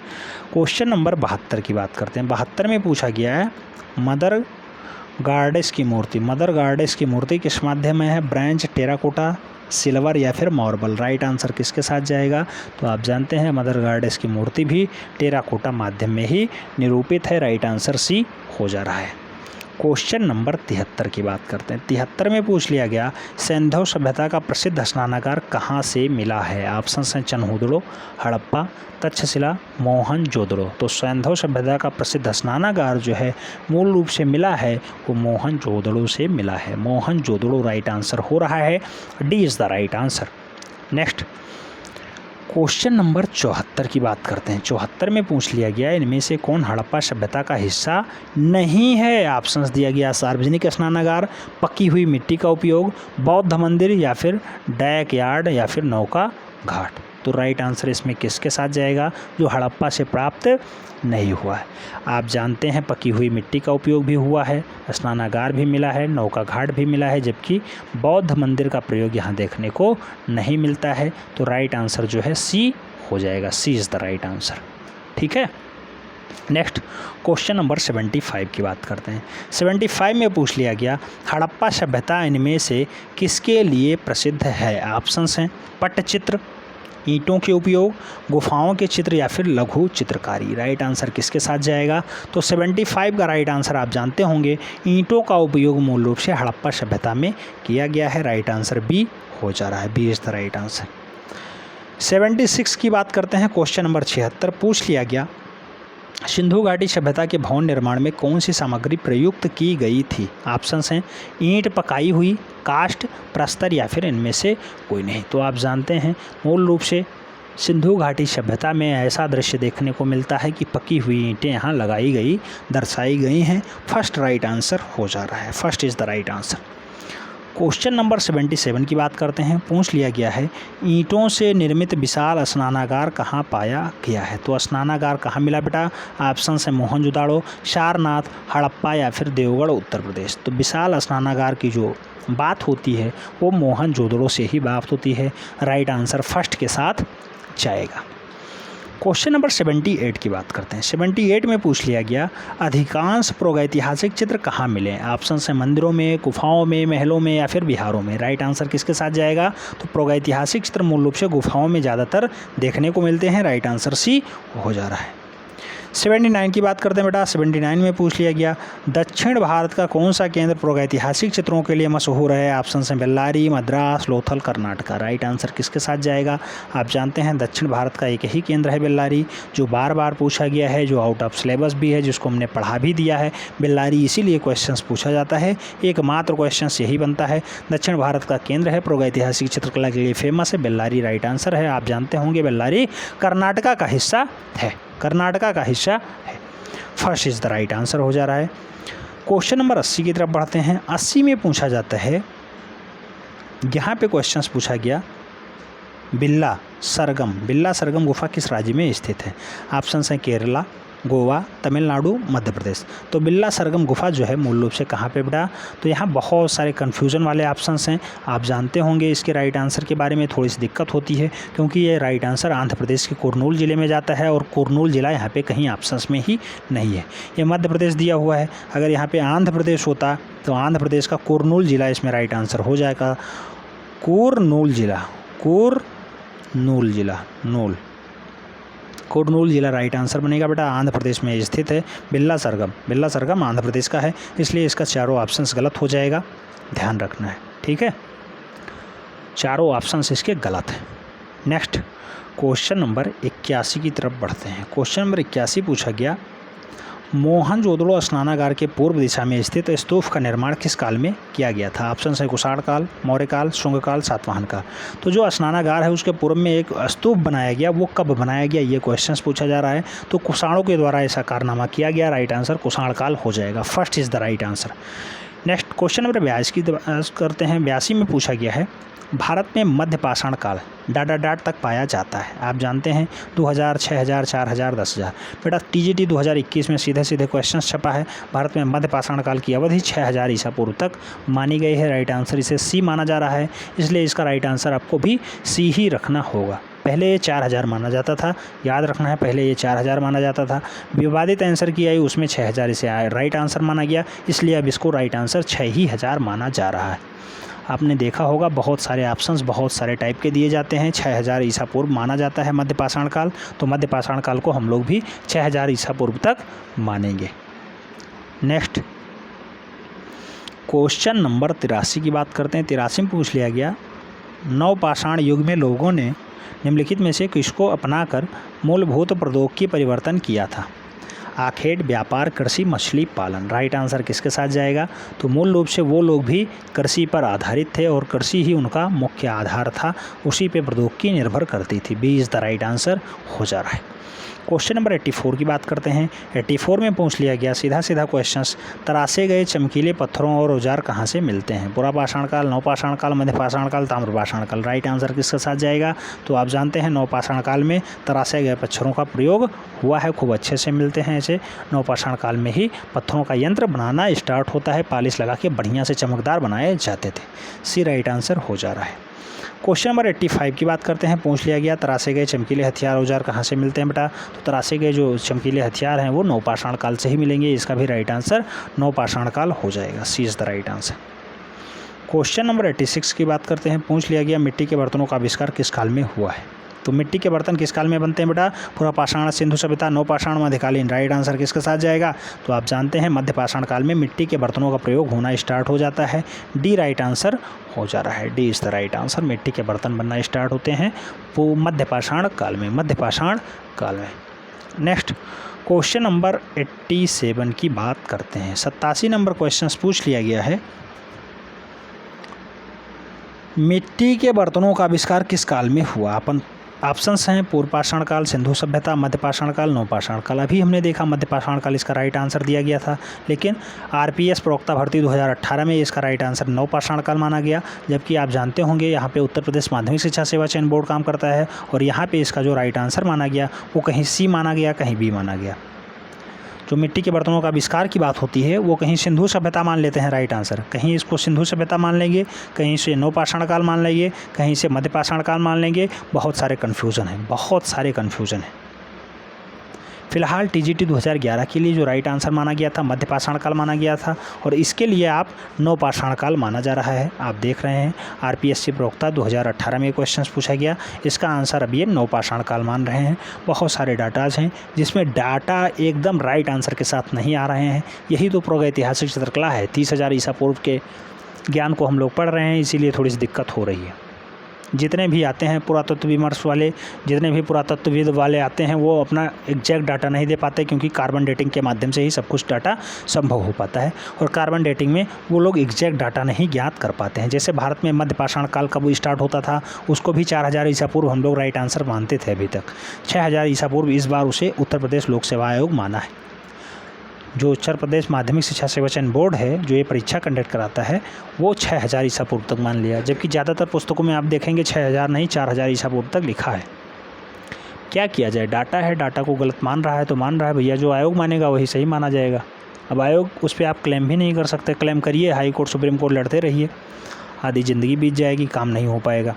Question number 72 की बात करते हैं। 72 में पूछा गया है मदर गार्डेस की मूर्ति किस माध्यम में है? ब्रॉन्ज, टेराकोटा, सिल्वर या फिर मार्बल। राइट आंसर किसके साथ जाएगा? तो आप जानते हैं मदर गार्डेस की मूर्ति भी टेराकोटा माध्यम में ही निरूपित है। राइट आंसर सी हो जा रहा है। क्वेश्चन नंबर 73 की बात करते हैं। 73 में पूछ लिया गया सिंधु सभ्यता का प्रसिद्ध स्नानागार कहाँ से मिला है? ऑप्शन हैं चनहुदड़ो, हड़प्पा, तक्षशिला, मोहनजोदड़ो। तो सिंधु सभ्यता का प्रसिद्ध स्नानागार जो है मूल रूप से मिला है वो मोहनजोदड़ो से मिला है। मोहनजोदड़ो राइट आंसर हो रहा है। D is the right answer. Next question number 74 की बात करते हैं। 74 में पूछ लिया गया इनमें से कौन हड़प्पा सभ्यता का हिस्सा नहीं है? ऑप्शंस दिया गया सार्वजनिक स्नानागार, पकी हुई मिट्टी का उपयोग, बौद्ध मंदिर या फिर डैक यार्ड या फिर नौका घाट। तो राइट आंसर इसमें किसके साथ जाएगा? जो हड़प्पा से प्राप्त नहीं हुआ है। आप जानते हैं पकी हुई मिट्टी का उपयोग भी हुआ है, स्नानागार भी मिला है, नौका घाट भी मिला है, जबकि बौद्ध मंदिर का प्रयोग यहाँ देखने को नहीं मिलता है। तो राइट आंसर जो है सी हो जाएगा। C is the right answer. ठीक है। नेक्स्ट क्वेश्चन नंबर 75 की बात करते हैं। 75 में पूछ लिया गया हड़प्पा सभ्यता इनमें से किसके लिए प्रसिद्ध है? ऑप्शंस हैं पट्टचित्र, ईंटों के उपयोग, गुफाओं के चित्र या फिर लघु चित्रकारी। राइट आंसर किसके साथ जाएगा? तो 75 का राइट आंसर आप जानते होंगे ईंटों का उपयोग मूल रूप से हड़प्पा सभ्यता में किया गया है। राइट आंसर बी हो जा रहा है। B is the right answer. 76 की बात करते हैं। क्वेश्चन नंबर 76 पूछ लिया गया सिंधु घाटी सभ्यता के भवन निर्माण में कौन सी सामग्री प्रयुक्त की गई थी? ऑप्शंस हैं ईंट, पकाई हुई, काष्ठ, प्रस्तर या फिर इनमें से कोई नहीं। तो आप जानते हैं मूल रूप से सिंधु घाटी सभ्यता में ऐसा दृश्य देखने को मिलता है कि पकी हुई ईंटें यहाँ लगाई गई, दर्शाई गई हैं। फर्स्ट राइट आंसर हो जा रहा है। First is the right answer. Question number 77 की बात करते हैं। पूछ लिया गया है ईंटों से निर्मित विशाल स्नानागार कहाँ पाया गया है? तो स्नानागार कहाँ मिला बेटा? ऑप्शन है मोहनजोदाड़ो, सारनाथ, हड़प्पा या फिर देवगढ़ उत्तर प्रदेश। तो विशाल स्नानागार की जो बात होती है वो मोहनजोदड़ो से ही बात होती है। राइट आंसर फर्स्ट के साथ जाएगा। क्वेश्चन नंबर 78 की बात करते हैं। 78 में पूछ लिया गया अधिकांश प्रागैतिहासिक चित्र कहाँ मिले? ऑप्शन है मंदिरों में, गुफाओं में, महलों में या फिर बिहारों में। राइट आंसर किसके साथ जाएगा? तो प्रागैतिहासिक चित्र मूल रूप से गुफाओं में ज़्यादातर देखने को मिलते हैं। राइट आंसर सी हो जा रहा है। 79 की बात करते हैं बेटा। 79 में पूछ लिया गया, दक्षिण भारत का कौन सा केंद्र प्रागैतिहासिक चित्रों के लिए मशहूर है? ऑप्शन हैं बेल्लारी, मद्रास, लोथल, कर्नाटका। राइट आंसर किसके साथ जाएगा? आप जानते हैं दक्षिण भारत का एक ही केंद्र है बेल्लारी, जो बार बार पूछा गया है, जो आउट ऑफ सिलेबस भी है, जिसको हमने पढ़ा भी दिया है। बेल्लारी इसीलिए क्वेश्चन पूछा जाता है, एकमात्र क्वेश्चन यही बनता है। दक्षिण भारत का केंद्र है, प्रागैतिहासिक चित्रकला के लिए फेमस है, बेल्लारी राइट आंसर है। आप जानते होंगे बेल्लारी कर्नाटका का हिस्सा है, कर्नाटका का हिस्सा है। First is the right answer हो जा रहा है। क्वेश्चन नंबर 80 की तरफ बढ़ते हैं। 80 में पूछा जाता है, यहाँ पे क्वेश्चंस पूछा गया, बिल्ला सरगम गुफा किस राज्य में स्थित है? ऑप्शन हैं केरला, गोवा, तमिलनाडु, मध्य प्रदेश। तो बिल्ला सरगम गुफा जो है मूल रूप से कहाँ पे बेटा? तो यहाँ बहुत सारे कन्फ्यूज़न वाले ऑप्शंस हैं। आप जानते होंगे इसके राइट आंसर के बारे में थोड़ी सी दिक्कत होती है, क्योंकि ये राइट आंसर आंध्र प्रदेश के कुरनूल ज़िले में जाता है, और कुरनूल ज़िला यहाँ पे कहीं ऑप्शंस में ही नहीं है। ये मध्य प्रदेश दिया हुआ है, अगर यहाँ पर आंध्र प्रदेश होता तो आंध्र प्रदेश का कुरनूल ज़िला इसमें राइट आंसर हो जाएगा। कुरनूल ज़िला राइट आंसर बनेगा बेटा, आंध्र प्रदेश में स्थित है। बिल्ला सरगम आंध्र प्रदेश का है, इसलिए इसका चारों ऑप्शंस गलत हो जाएगा, ध्यान रखना है, ठीक है। चारों ऑप्शंस इसके गलत हैं। नेक्स्ट क्वेश्चन नंबर 81 की तरफ बढ़ते हैं। क्वेश्चन नंबर 81 पूछा गया, मोहनजोदड़ो स्नानागार के पूर्व दिशा में स्थित स्तूप का निर्माण किस काल में किया गया था? ऑप्शन है कुषाण काल, मौर्य काल, शुंग काल, सातवाहन काल। तो जो स्नानागार है उसके पूर्व में एक स्तूप बनाया गया, वो कब बनाया गया, ये क्वेश्चन पूछा जा रहा है। तो कुषाणों के द्वारा ऐसा कारनामा किया गया, राइट आंसर कुषाण काल हो जाएगा। First is the right answer. Next question number 82 की करते हैं। 82 में पूछा गया है, भारत में मध्य पाषाण काल डाट तक पाया जाता है। आप जानते हैं 2000, 6000, 4000, 10000। बेटा TGT 2021 में सीधे क्वेश्चन छपा है। भारत में मध्य पाषाण काल की अवधि 6000 ईसा पूर्व तक मानी गई है। राइट आंसर इसे सी माना जा रहा है, इसलिए इसका राइट आंसर आपको भी सी ही रखना होगा। पहले ये 4000 माना जाता था, याद रखना है, पहले ये 4000 माना जाता था। विवादित आंसर की आई उसमें 6000 इसे राइट आंसर माना गया, इसलिए अब इसको राइट आंसर 6000 माना जा रहा है। आपने देखा होगा बहुत सारे ऑप्शंस बहुत सारे टाइप के दिए जाते हैं। 6000 ईसा पूर्व माना जाता है मध्य पाषाण काल, तो मध्य पाषाण काल को हम लोग भी 6000 ईसा पूर्व तक मानेंगे। नेक्स्ट क्वेश्चन नंबर 83 की बात करते हैं। 83 में पूछ लिया गया, नवपाषाण युग में लोगों ने निम्नलिखित में से किसको अपनाकर मूलभूत प्रौद्योगिकी परिवर्तन किया था? आखेट, व्यापार, कृषि, मछली पालन। राइट आंसर किसके साथ जाएगा? तो मूल रूप से वो लोग भी कृषि पर आधारित थे और कृषि ही उनका मुख्य आधार था, उसी पे प्रौद्योगिकी निर्भर करती थी। B is the right answer हो जा रहा है। क्वेश्चन नंबर 84 की बात करते हैं। 84 में पूछ लिया गया सीधा क्वेश्चंस, तराशे गए चमकीले पत्थरों और औजार कहाँ से मिलते हैं? पुरापाषाण काल, नवपाषाण काल, मध्यपाषाण काल, ताम्रपाषाण काल। राइट आंसर किसके साथ जाएगा? तो आप जानते हैं नवपाषाण काल में तराशे गए पत्थरों का प्रयोग हुआ है, खूब अच्छे से मिलते हैं ऐसे। नवपाषाण काल में ही पत्थरों का यंत्र बनाना स्टार्ट होता है, पॉलिश लगा के बढ़िया से चमकदार बनाए जाते थे। सी राइट आंसर हो जा रहा है। क्वेश्चन नंबर 85 की बात करते हैं। पूछ लिया गया, तराशे गए चमकीले हथियार औजार कहाँ से मिलते हैं बेटा? तो तराशे गए जो चमकीले हथियार हैं वो नवपाषाण काल से ही मिलेंगे, इसका भी राइट आंसर नवपाषाण काल हो जाएगा। C is the right answer. Question number 86 की बात करते हैं। पूछ लिया गया, मिट्टी के बर्तनों का आविष्कार किस काल में हुआ है? तो मिट्टी के बर्तन किस काल में बनते हैं बेटा? पुरापाषाण, सिंधु सभ्यता, नवपाषाण, मध्यकालीन। राइट आंसर किसके साथ जाएगा? तो आप जानते हैं मध्यपाषाण काल में मिट्टी के बर्तनों का प्रयोग होना स्टार्ट हो जाता है। डी राइट आंसर हो जा रहा है। D is the right answer. मिट्टी के बर्तन बनना स्टार्ट होते हैं मध्यपाषाण काल में, मध्यपाषाण काल में। नेक्स्ट क्वेश्चन नंबर 87 की बात करते हैं। 87 नंबर क्वेश्चन पूछ लिया गया है, मिट्टी के बर्तनों का आविष्कार किस काल में हुआ? अपन ऑप्शंस हैं पूर्वपाषाण काल, सिंधु सभ्यता, मध्यपाषाण काल, नवपाषाण काल। अभी हमने देखा मध्यपाषाण काल इसका राइट आंसर दिया गया था, लेकिन RPS प्रवक्ता भर्ती 2018 में इसका राइट आंसर नवपाषाण काल माना गया। जबकि आप जानते होंगे यहाँ पे उत्तर प्रदेश माध्यमिक शिक्षा सेवा चयन बोर्ड काम करता है, और यहाँ पे इसका जो राइट आंसर माना गया वो कहीं सी माना गया, कहीं बी माना गया। जो मिट्टी के बर्तनों का आविष्कार की बात होती है वो कहीं सिंधु सभ्यता मान लेते हैं राइट आंसर, कहीं इसको सिंधु सभ्यता मान लेंगे, कहीं से नवपाषाण काल मान लेंगे, कहीं से मध्यपाषाण काल मान लेंगे। बहुत सारे कन्फ्यूज़न है, बहुत सारे कन्फ्यूज़न है। फिलहाल टीजीटी 2011 के लिए जो राइट आंसर माना गया था मध्य पाषाण काल माना गया था, और इसके लिए आप नवपाषाण काल माना जा रहा है। आप देख रहे हैं आरपीएससी प्रवक्ता 2018 में क्वेश्चन पूछा गया, इसका आंसर अब ये नवपाषाण काल मान रहे हैं। बहुत सारे डाटाज हैं जिसमें डाटा एकदम राइट आंसर के साथ नहीं आ रहे हैं। यही तो प्रागैतिहासिक चित्रकला है। 30,000 ईसा पूर्व के ज्ञान को हम लोग पढ़ रहे हैं, इसीलिए थोड़ी सी दिक्कत हो रही है। जितने भी आते हैं पुरातत्व विमर्श वाले, जितने भी पुरातत्वविद वाले आते हैं, वो अपना एग्जैक्ट डाटा नहीं दे पाते, क्योंकि कार्बन डेटिंग के माध्यम से ही सब कुछ डाटा संभव हो पाता है, और कार्बन डेटिंग में वो लोग एग्जैक्ट डाटा नहीं ज्ञात कर पाते हैं। जैसे भारत में मध्य पाषाण काल कब स्टार्ट होता था, उसको भी 4000 ईसा पूर्व हम लोग राइट आंसर मानते थे अभी तक। 6000 ईसा पूर्व इस बार उसे उत्तर प्रदेश लोक सेवा आयोग माना है। जो उत्तर प्रदेश माध्यमिक शिक्षा सेवाचयन बोर्ड है, जो ये परीक्षा कंडक्ट कराता है, वो 6000 ईसा पूर्व तक मान लिया, जबकि ज़्यादातर पुस्तकों में आप देखेंगे 6000 नहीं 4000 ईसा पूर्व तक लिखा है। क्या किया जाए, डाटा है, डाटा को गलत मान रहा है तो मान रहा है भैया, जो आयोग मानेगा वही सही माना जाएगा। अब आयोग उस पर आप क्लेम भी नहीं कर सकते, क्लेम करिए हाई कोर्ट सुप्रीम कोर्ट लड़ते रहिए, आधी ज़िंदगी बीत जाएगी, काम नहीं हो पाएगा।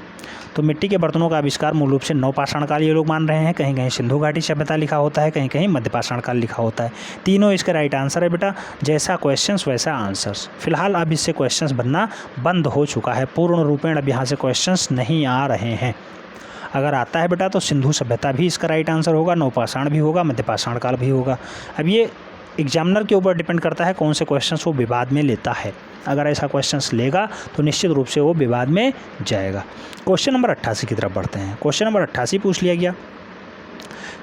तो मिट्टी के बर्तनों का आविष्कार मूल रूप से नवपाषाण काल ये लोग मान रहे हैं। कहीं कहीं सिंधु घाटी सभ्यता लिखा होता है, कहीं कहीं मध्य पाषाण काल लिखा होता है। तीनों इसका राइट आंसर है बेटा। जैसा क्वेश्चंस वैसा आंसर्स। फिलहाल अब इससे क्वेश्चंस बनना बंद हो चुका है पूर्ण रूपेण, अब यहाँ से क्वेश्चंस नहीं आ रहे हैं। अगर आता है बेटा तो सिंधु सभ्यता भी इसका राइट आंसर होगा, नवपाषाण भी होगा, मध्य पाषाण काल भी होगा। अब ये एग्जामिनर के ऊपर डिपेंड करता है कौन से क्वेश्चंस वो विवाद में लेता है। अगर ऐसा क्वेश्चंस लेगा तो निश्चित रूप से वो विवाद में जाएगा। क्वेश्चन नंबर 88 की तरफ बढ़ते हैं। क्वेश्चन नंबर 88 पूछ लिया गया,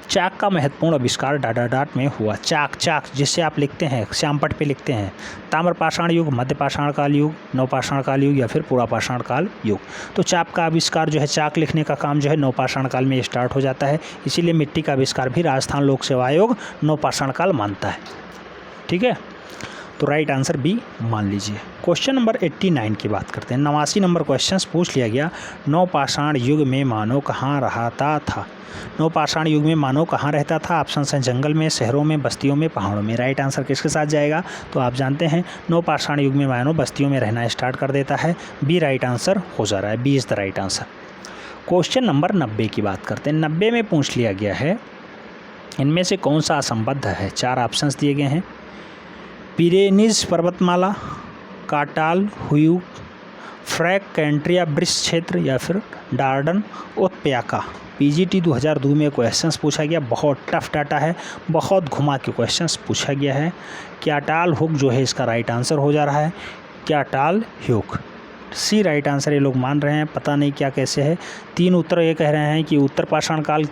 चाक का महत्वपूर्ण आविष्कार डाट में हुआ। चाक जिससे आप लिखते हैं, श्यामपट्ट पे लिखते हैं, ताम्रपाषाण युग, मध्य पाषाण काल युग, नवपाषाण काल युग या फिर पुरापाषाण काल युग। तो चाक का आविष्कार जो है, चाक लिखने का काम जो है नवपाषाण काल में स्टार्ट हो जाता है। इसीलिए मिट्टी का आविष्कार भी राजस्थान लोक सेवा आयोग नवपाषाण काल मानता है। ठीक है, तो राइट आंसर बी मान लीजिए। क्वेश्चन नंबर 89 की बात करते हैं। 89 नंबर क्वेश्चन पूछ लिया गया, नवपाषाण युग में मानव कहाँ रहता था। नवपाषाण युग में मानव कहाँ रहता था? ऑप्शन है जंगल में, शहरों में, बस्तियों में, पहाड़ों में। राइट आंसर किसके साथ जाएगा? तो आप जानते हैं नवपाषाण युग में मानव बस्तियों में रहना स्टार्ट कर देता है। बी राइट आंसर हो जा रहा है, B is the right answer. Question number 90 की बाट करते हैं। 90 में पूछ लिया गया है, इनमें से कौन सा असंबद्ध है? 4 ऑप्शंस दिए गए हैं, पिरेनीज पर्वतमाला, काटाल हुयू, फ्रैक कैंट्रिया वृक्ष क्षेत्र या फिर डार्डन उत्प्याका। पीजीटी 2002 में क्वेश्चंस पूछा गया, बहुत टफ डाटा है, बहुत घुमा के क्वेश्चंस पूछा गया है। क्याटाल हुक जो है इसका राइट आंसर हो जा रहा है, क्याटाल हुक। सी राइट आंसर ये लोग मान रहे हैं, पता नहीं क्या कैसे है। 3 उत्तर ये कह रहे हैं कि उत्तर पाषाण काल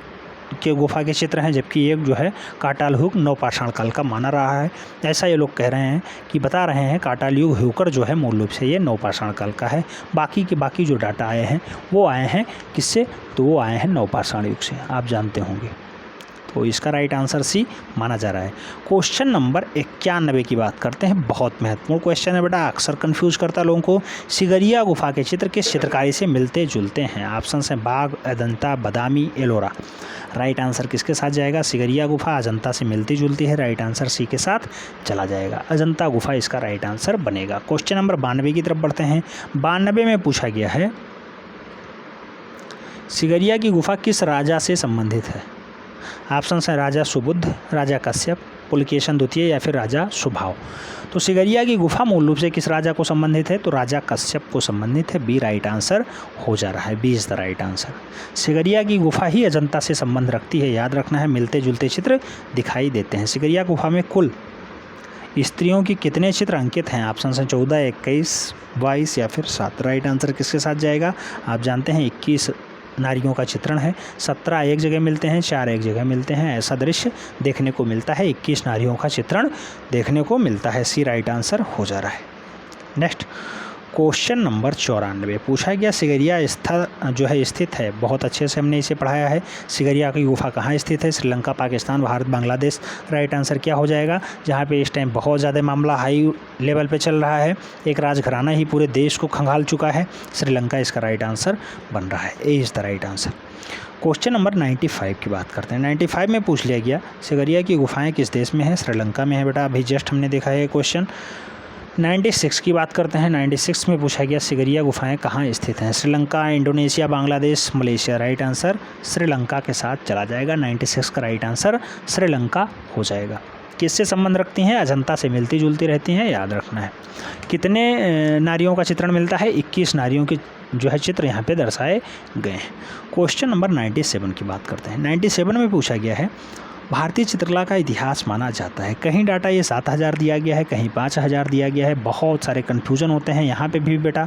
के गुफा के चित्र हैं, जबकि एक जो है काटाल युग नवपाषाण काल का माना रहा है। ऐसा ये लोग कह रहे हैं कि बता रहे हैं काटाल युग हुकर जो है मूल रूप से ये नवपाषाण काल का है। बाकी जो डाटा आए हैं वो आए हैं किससे? तो वो आए हैं नवपाषाण युग से, आप जानते होंगे। तो इसका राइट आंसर सी माना जा रहा है। क्वेश्चन नंबर 91 की बात करते हैं। बहुत महत्वपूर्ण क्वेश्चन है बेटा, अक्सर कंफ्यूज करता लोगों को। सिगरिया गुफा के चित्र किस चित्रकारी से मिलते जुलते हैं? ऑप्शन हैं बाघ, अजंता, बादामी, एलोरा। राइट आंसर किसके साथ जाएगा? सिगरिया गुफा अजंता से मिलती जुलती है, राइट आंसर सी के साथ चला जाएगा। अजंता गुफा इसका राइट आंसर बनेगा। क्वेश्चन नंबर 92 की तरफ बढ़ते हैं। 92 में पूछा गया है, सिगरिया की गुफा किस राजा से संबंधित है? ऑप्शन है राजा सुबुद्ध, राजा कश्यप, पुलकेशन द्वितीय या फिर राजा सुभाव। तो सिगरिया की गुफा मूल रूप से किस राजा को संबंधित है? तो राजा कश्यप को संबंधित है। बी राइट आंसर हो जा रहा है, B is the right answer. Sigiriya की गुफा ही अजंता से संबंध रखती है, याद रखना है, मिलते जुलते चित्र दिखाई देते हैं। सिगरिया गुफा में कुल स्त्रियों की कितने चित्र अंकित हैं? ऑप्शन है 14, 21, 22 या फिर 7। राइट आंसर किसके साथ जाएगा? आप जानते हैं 21 नारियों का चित्रण है, 17 एक जगह मिलते हैं, 4 एक जगह मिलते हैं। ऐसा दृश्य देखने को मिलता है, 21 नारियों का चित्रण देखने को मिलता है। सी राइट आंसर हो जा रहा है। नेक्स्ट क्वेश्चन नंबर 94 पूछा गया, सिगरिया जो है स्थित है, बहुत अच्छे से हमने इसे पढ़ाया है। सिगरिया की गुफा कहाँ स्थित है? श्रीलंका, पाकिस्तान, भारत, बांग्लादेश। राइट आंसर क्या हो जाएगा? जहाँ पे इस टाइम बहुत ज़्यादा मामला हाई लेवल पे चल रहा है, एक राजघराना ही पूरे देश को खंगाल चुका है, श्रीलंका इसका राइट आंसर बन रहा है। ए is the right answer. Question number 95 की बात करते हैं। 95 में पूछ लिया गया, सिगरिया की गुफाएँ किस देश में है? श्रीलंका में है बेटा, अभी जस्ट हमने देखा है क्वेश्चन। 96 की बात करते हैं। 96 में पूछा गया सिगरिया गुफाएं कहाँ स्थित हैं? Sri Lanka, Indonesia, Bangladesh, Malaysia. Right answer Sri Lanka के साथ चला जाएगा। 96 का राइट आंसर श्रीलंका हो जाएगा। किससे संबंध रखती हैं? अजंता से मिलती जुलती रहती हैं, याद रखना है। कितने नारियों का चित्रण मिलता है? 21 नारियों के जो है चित्र यहाँ पे दर्शाए गए हैं। क्वेश्चन नंबर 97 की बात करते हैं। 97 में पूछा गया है भारतीय चित्रकला का इतिहास माना जाता है। कहीं डाटा ये 7000 दिया गया है, कहीं 5000 दिया गया है। बहुत सारे कन्फ्यूजन होते हैं यहाँ पे भी बेटा,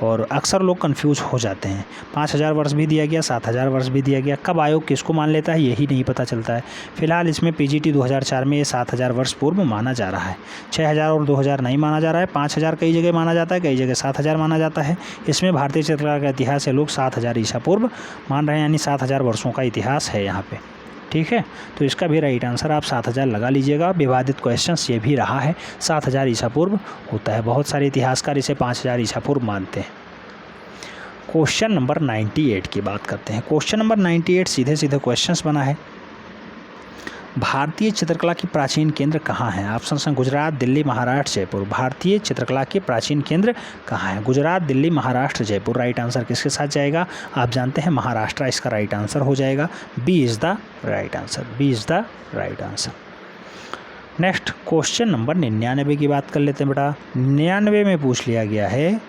और अक्सर लोग कंफ्यूज हो जाते हैं। 5000 वर्ष भी दिया गया, 7000 वर्ष भी दिया गया। कब आयोग किसको मान लेता है यही नहीं पता चलता है। फिलहाल इसमें पीजीटी 2004 में ये 7000 वर्ष पूर्व माना जा रहा है। 6000 और 2000 नहीं माना जा रहा है। 5000 कई जगह माना जाता है, कई जगह 7000 माना जाता है। इसमें भारतीय चित्रकला का इतिहास है, लोग 7000 ईसा पूर्व मान रहे हैं, यानी 7000 वर्षों का इतिहास है यहाँ पे। ठीक है, तो इसका भी राइट आंसर आप 7000 लगा लीजिएगा। विवादित क्वेश्चंस ये भी रहा है, 7000 ईसा पूर्व होता है। बहुत सारे इतिहासकार इसे 5000 ईसा पूर्व मानते हैं। क्वेश्चन नंबर 98 की बात करते हैं। क्वेश्चन नंबर 98 सीधे सीधे क्वेश्चंस बना है। भारतीय चित्रकला की प्राचीन केंद्र कहाँ हैं? ऑप्शन हैं गुजरात, दिल्ली, महाराष्ट्र, जयपुर। भारतीय चित्रकला के प्राचीन केंद्र कहाँ हैं? गुजरात, दिल्ली, महाराष्ट्र, जयपुर। राइट आंसर किसके साथ जाएगा? आप जानते हैं महाराष्ट्र इसका राइट आंसर हो जाएगा। B is the right answer. B is the right answer. Next question number 99 की बात कर लेते हैं बेटा। 99 में पूछ लिया गया है,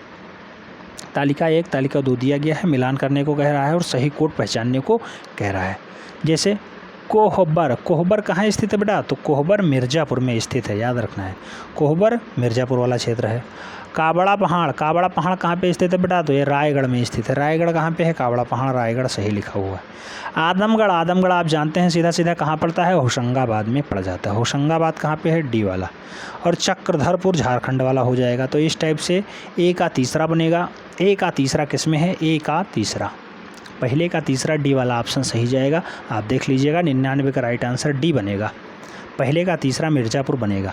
तालिका 1 तालिका 2 दिया गया है, मिलान करने को कह रहा है और सही कोड पहचानने को कह रहा है। जैसे कोहबर, कोहबर कहाँ स्थित है बेटा? तो कोहबर मिर्ज़ापुर में स्थित है, याद रखना है। कोहबर मिर्ज़ापुर वाला क्षेत्र है। काबड़ा पहाड़, काबड़ा पहाड़ कहाँ पे स्थित है बेटा? तो ये रायगढ़ में स्थित है। रायगढ़ कहाँ पे है? काबड़ा पहाड़ रायगढ़ सही लिखा हुआ है। आदमगढ़, आदमगढ़ आप जानते हैं सीधा सीधा कहाँ पड़ता है? होशंगाबाद में पड़ जाता है। होशंगाबाद कहाँ पे है? डी वाला। और चक्रधरपुर झारखंड वाला हो जाएगा। तो इस टाइप से ए का तीसरा बनेगा। ए का तीसरा किस में है? ए का तीसरा, पहले का तीसरा डी वाला ऑप्शन सही जाएगा। आप देख लीजिएगा 99 का राइट आंसर डी बनेगा। पहले का तीसरा मिर्ज़ापुर बनेगा,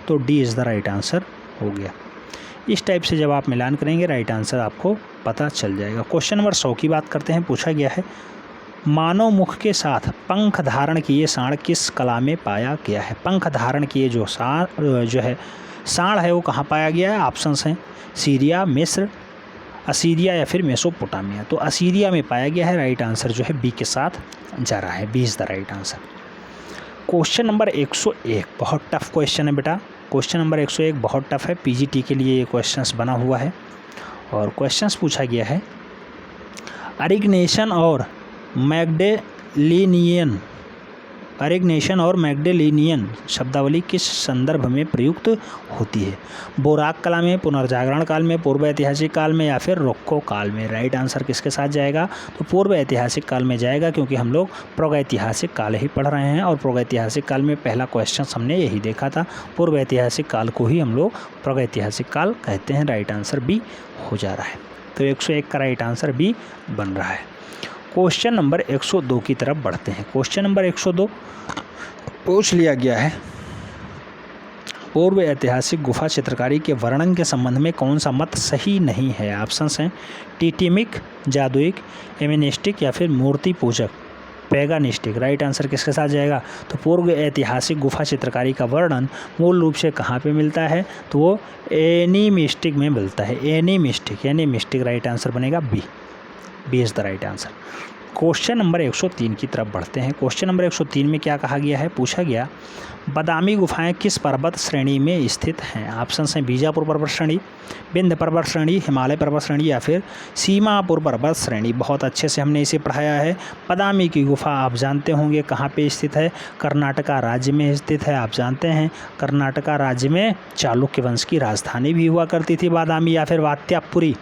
तो D is the right answer हो गया। इस टाइप से जब आप मिलान करेंगे राइट आंसर आपको पता चल जाएगा। क्वेश्चन नंबर 100 की बात करते हैं। पूछा गया है मानव मुख के साथ पंख धारण किए सांड किस कला में पाया गया है? पंख धारण किए जो सांड है वो कहाँ पाया गया है? ऑप्शंस हैं सीरिया, मिस्र, असीरिया या फिर मेसोपोटामिया। तो असीरिया में पाया गया है। राइट आंसर जो है बी के साथ जा रहा है। B is the right answer. Question number 101 बहुत टफ क्वेश्चन है बेटा। क्वेश्चन नंबर 101 बहुत टफ है, पीजीटी के लिए ये क्वेश्चंस बना हुआ है। और क्वेश्चंस पूछा गया है अरिग्नेशन और मैग्डेलिनियन शब्दावली किस संदर्भ में प्रयुक्त होती है? बोराक कला में, पुनर्जागरण काल में, पूर्व ऐतिहासिक काल में या फिर रोक्को काल में? राइट आंसर किसके साथ जाएगा? तो पूर्व ऐतिहासिक काल में जाएगा, क्योंकि हम लोग प्रागैतिहासिक काल ही पढ़ रहे हैं और प्रागैतिहासिक काल में पहला क्वेश्चन हमने यही देखा था। पूर्व ऐतिहासिक काल को ही हम लोग प्रागैतिहासिक काल कहते हैं। राइट आंसर बी हो जा रहा है। तो 101 का राइट आंसर बी बन रहा है। क्वेश्चन नंबर 102 की तरफ बढ़ते हैं। क्वेश्चन नंबर 102 पूछ लिया गया है पूर्व ऐतिहासिक गुफा चित्रकारी के वर्णन के संबंध में कौन सा मत सही नहीं है? ऑप्शंस हैं टीटीमिक, जादुइक, एमिनिस्टिक या फिर मूर्ति पूजक, पैगानिस्टिक। राइट आंसर किसके साथ जाएगा? तो पूर्व ऐतिहासिक गुफा चित्रकारी का वर्णन मूल रूप से कहाँ पे मिलता है? तो वो एनिमिस्टिक में मिलता है। एनिमिस्टिक राइट आंसर बनेगा B. B is the right answer. Question number 103 की तरफ बढ़ते हैं। क्वेश्चन नंबर 103 में क्या कहा गया है? पूछा गया बादामी गुफाएं किस पर्वत श्रेणी में स्थित हैं? ऑप्शन हैं बीजापुर पर्वत श्रेणी, विंध्य पर्वत श्रेणी, हिमालय पर्वत श्रेणी या फिर सीमापुर पर्वत श्रेणी। बहुत अच्छे से हमने इसे पढ़ाया है। बादामी की गुफा आप जानते होंगे कहाँ पे स्थित है? कर्नाटका राज्य में स्थित है। आप जानते हैं कर्नाटका राज्य में चालुक्य वंश की राजधानी भी हुआ करती थी बादामी या फिर वात्यातपुरी।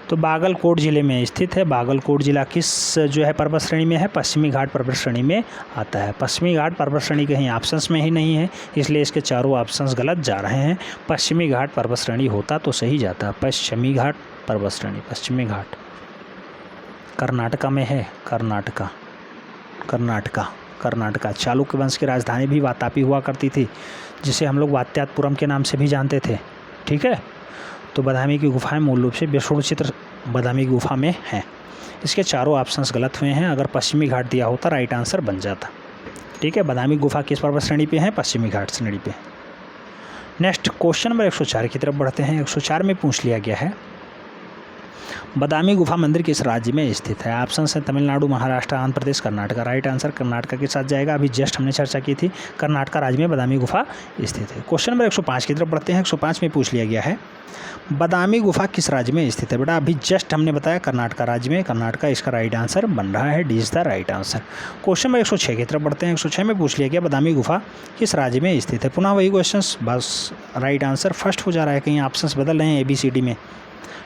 तो बागलकोट ज़िले में स्थित है। बागलकोट ज़िला किस जो है पर्वत श्रेणी में है? पश्चिमी घाट पर्वत श्रेणी में आता है। पश्चिमी घाट पर्वत श्रेणी कहीं ऑप्शंस में ही नहीं है, इसलिए इसके चारों ऑप्शंस गलत जा रहे हैं। पश्चिमी घाट पर्वत श्रेणी होता तो सही जाता। पश्चिमी घाट पर्वत श्रेणी, पश्चिमी घाट कर्नाटका में है। कर्नाटका चालुक्य वंश की राजधानी भी वातापी हुआ करती थी, जिसे हम लोग वात्यातपुरम के नाम से भी जानते थे। ठीक है, तो बादामी की गुफाएं मूल रूप से विष्णु चित्र बादामी गुफा में हैं। इसके चारों ऑप्शंस गलत हुए हैं। अगर पश्चिमी घाट दिया होता राइट आंसर बन जाता। ठीक है, बादामी गुफा किस पर्वत श्रेणी पे है? पश्चिमी घाट श्रेणी पे। नेक्स्ट क्वेश्चन नंबर 104 की तरफ बढ़ते हैं। 104 में पूछ लिया गया है, बादामी गुफा मंदिर किस राज्य में स्थित है? ऑप्शन है तमिलनाडु, महाराष्ट्र, आंध्र प्रदेश, कर्नाटक। राइट आंसर कर्नाटक के साथ जाएगा। अभी जस्ट हमने चर्चा की थी, कर्नाटक राज्य में बादामी गुफा स्थित है। क्वेश्चन नंबर 105 की तरफ बढ़ते हैं। 105 में पूछ लिया गया है, बादामी गुफा किस राज्य में स्थित है? बेटा अभी जस्ट हमने बताया कर्नाटक राज्य में, कर्नाटक इसका राइट आंसर बन रहा है। D is the right answer. Question number 106 की तरफ बढ़ते हैं। 106 में पूछ लिया गया, बादामी गुफा किस राज्य में स्थित है? पुनः वही क्वेश्चंस, बस राइट आंसर फर्स्ट हो जा रहा है, कहीं ऑप्शंस बदल रहे हैं ABCD में।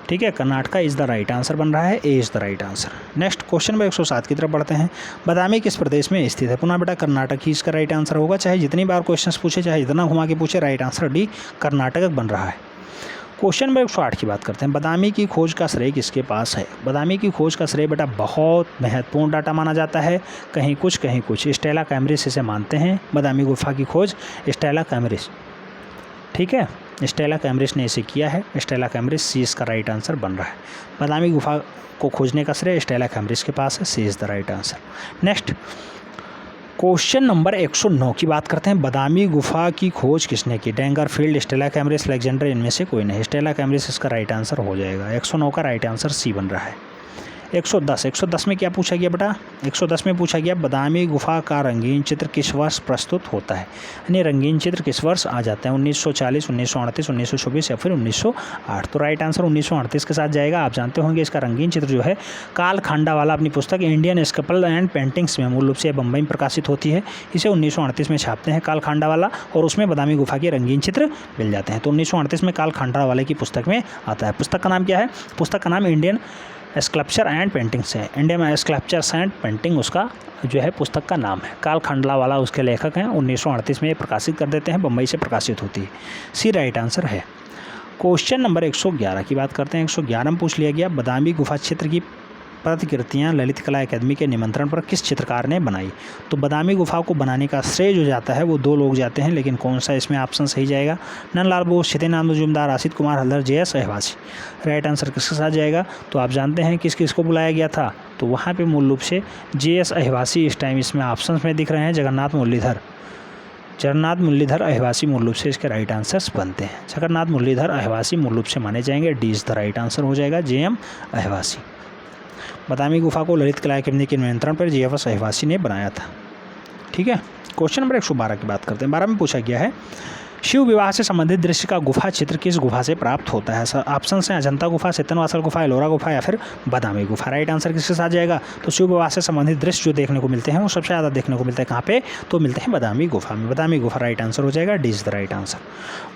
ठीक है, Karnataka is the right answer बन रहा है। ए is the right answer. Next question number 107 की तरफ बढ़ते हैं। बादामी किस प्रदेश में स्थित है? पुनः बेटा कर्नाटक ही इसका राइट आंसर होगा, चाहे जितनी बार क्वेश्चंस पूछे, चाहे जितना घुमा के पूछे, राइट आंसर डी कर्नाटक बन रहा है। क्वेश्चन नंबर 108 की बात करते हैं। बादामी की खोज का श्रेय किसके पास है? बादामी की खोज का श्रेय बेटा बहुत महत्वपूर्ण डाटा माना जाता है, कहीं कुछ स्टेला कैम्ब्रिज इसे मानते हैं। बादामी गुफा की खोज स्टेला कैम्ब्रिज, ठीक है, स्टेला कैम्ब्रिज ने इसे किया है। स्टेला कैम्ब्रिज सी इसका राइट आंसर बन रहा है। बादामी गुफा को खोजने का श्रेय स्टेला कैम्ब्रिज के पास है। C is the right answer. Next question number 109 की बात करते हैं। बादामी गुफा की खोज किसने की? डेंगरफील्ड, स्टेला कैम्ब्रिज, अलेक्जेंडर, इनमें से कोई नहीं। स्टेला कैम्ब्रिज इसका राइट आंसर हो जाएगा। 109 का राइट आंसर सी बन रहा है। 110 में क्या पूछा गया बेटा? 110 में पूछा गया, बादामी गुफा का रंगीन चित्र किस वर्ष प्रस्तुत होता है? यानी रंगीन चित्र किस वर्ष आ जाता है? 1940, 1938, 1924 या फिर 1908। तो राइट आंसर 1938 के साथ जाएगा। आप जानते होंगे इसका रंगीन चित्र जो है काल खांडावाला अपनी पुस्तक इंडियन स्कल्पचर एंड पेंटिंग्स में मूल रूप से बम्बई में प्रकाशित होती है। इसे 1938 में छापते हैं काल खांडावाला, और उसमें बादामी गुफा के रंगीन चित्र मिल जाते हैं। तो 1938 में काल खांडावाला की पुस्तक में आता है। पुस्तक का नाम क्या है? पुस्तक का नाम इंडियन स्कल्पचर एंड पेंटिंग्स है। इंडियन स्कल्पचर्स एंड पेंटिंग उसका जो है पुस्तक का नाम है। काल खांडलावाला उसके लेखक हैं। 1938 में ये प्रकाशित कर देते हैं, बम्बई से प्रकाशित होती है। सी राइट आंसर है। क्वेश्चन नंबर 111 की बात करते हैं। 111 में पूछ लिया गया, बादामी गुफा क्षेत्र की प्रतिकृतियाँ ललित कला अकादमी के निमंत्रण पर किस चित्रकार ने बनाई? तो बादामी गुफा को बनाने का श्रेय जो जाता है वो 2 लोग जाते हैं, लेकिन कौन सा इसमें ऑप्शन सही जाएगा? Nandlal Bose, Satyendra Majumdar, Asit Kumar Haldar, JS Ahivasi. Right answer किसके साथ जाएगा? तो आप जानते हैं किस किस को बुलाया गया था, तो वहाँ पर मूल रूप से JS अहिवासी इस टाइम इसमें ऑप्शन में दिख रहे हैं। जगन्नाथ मुरलीधर अहिवासी मूल रूप से इसके राइट आंसर्स बनते हैं। जगन्नाथ मुरलीधर अहिवासी मूल रूप से माने जाएंगे। D is the right answer हो जाएगा, JM अहिवासी। बादामी गुफा को ललित कला अकादमी के नियंत्रण पर JFS अहिवासी ने बनाया था। ठीक है, क्वेश्चन नंबर 112 की बात करते हैं। 12 में पूछा गया है, शिव विवाह से संबंधित दृश्य का गुफा चित्र किस गुफा से प्राप्त होता है? सर ऑप्शन हैं अजंता गुफा, सितनवासल गुफा, एलोरा गुफा या फिर बादामी गुफा। राइट आंसर किसके साथ जाएगा? तो शिव विवाह से संबंधित दृश्य जो देखने को मिलते हैं वो सबसे ज़्यादा देखने को मिलते हैं कहाँ पे? तो मिलते हैं बादामी गुफा में। बादामी गुफा राइट आंसर हो जाएगा। D is the right answer.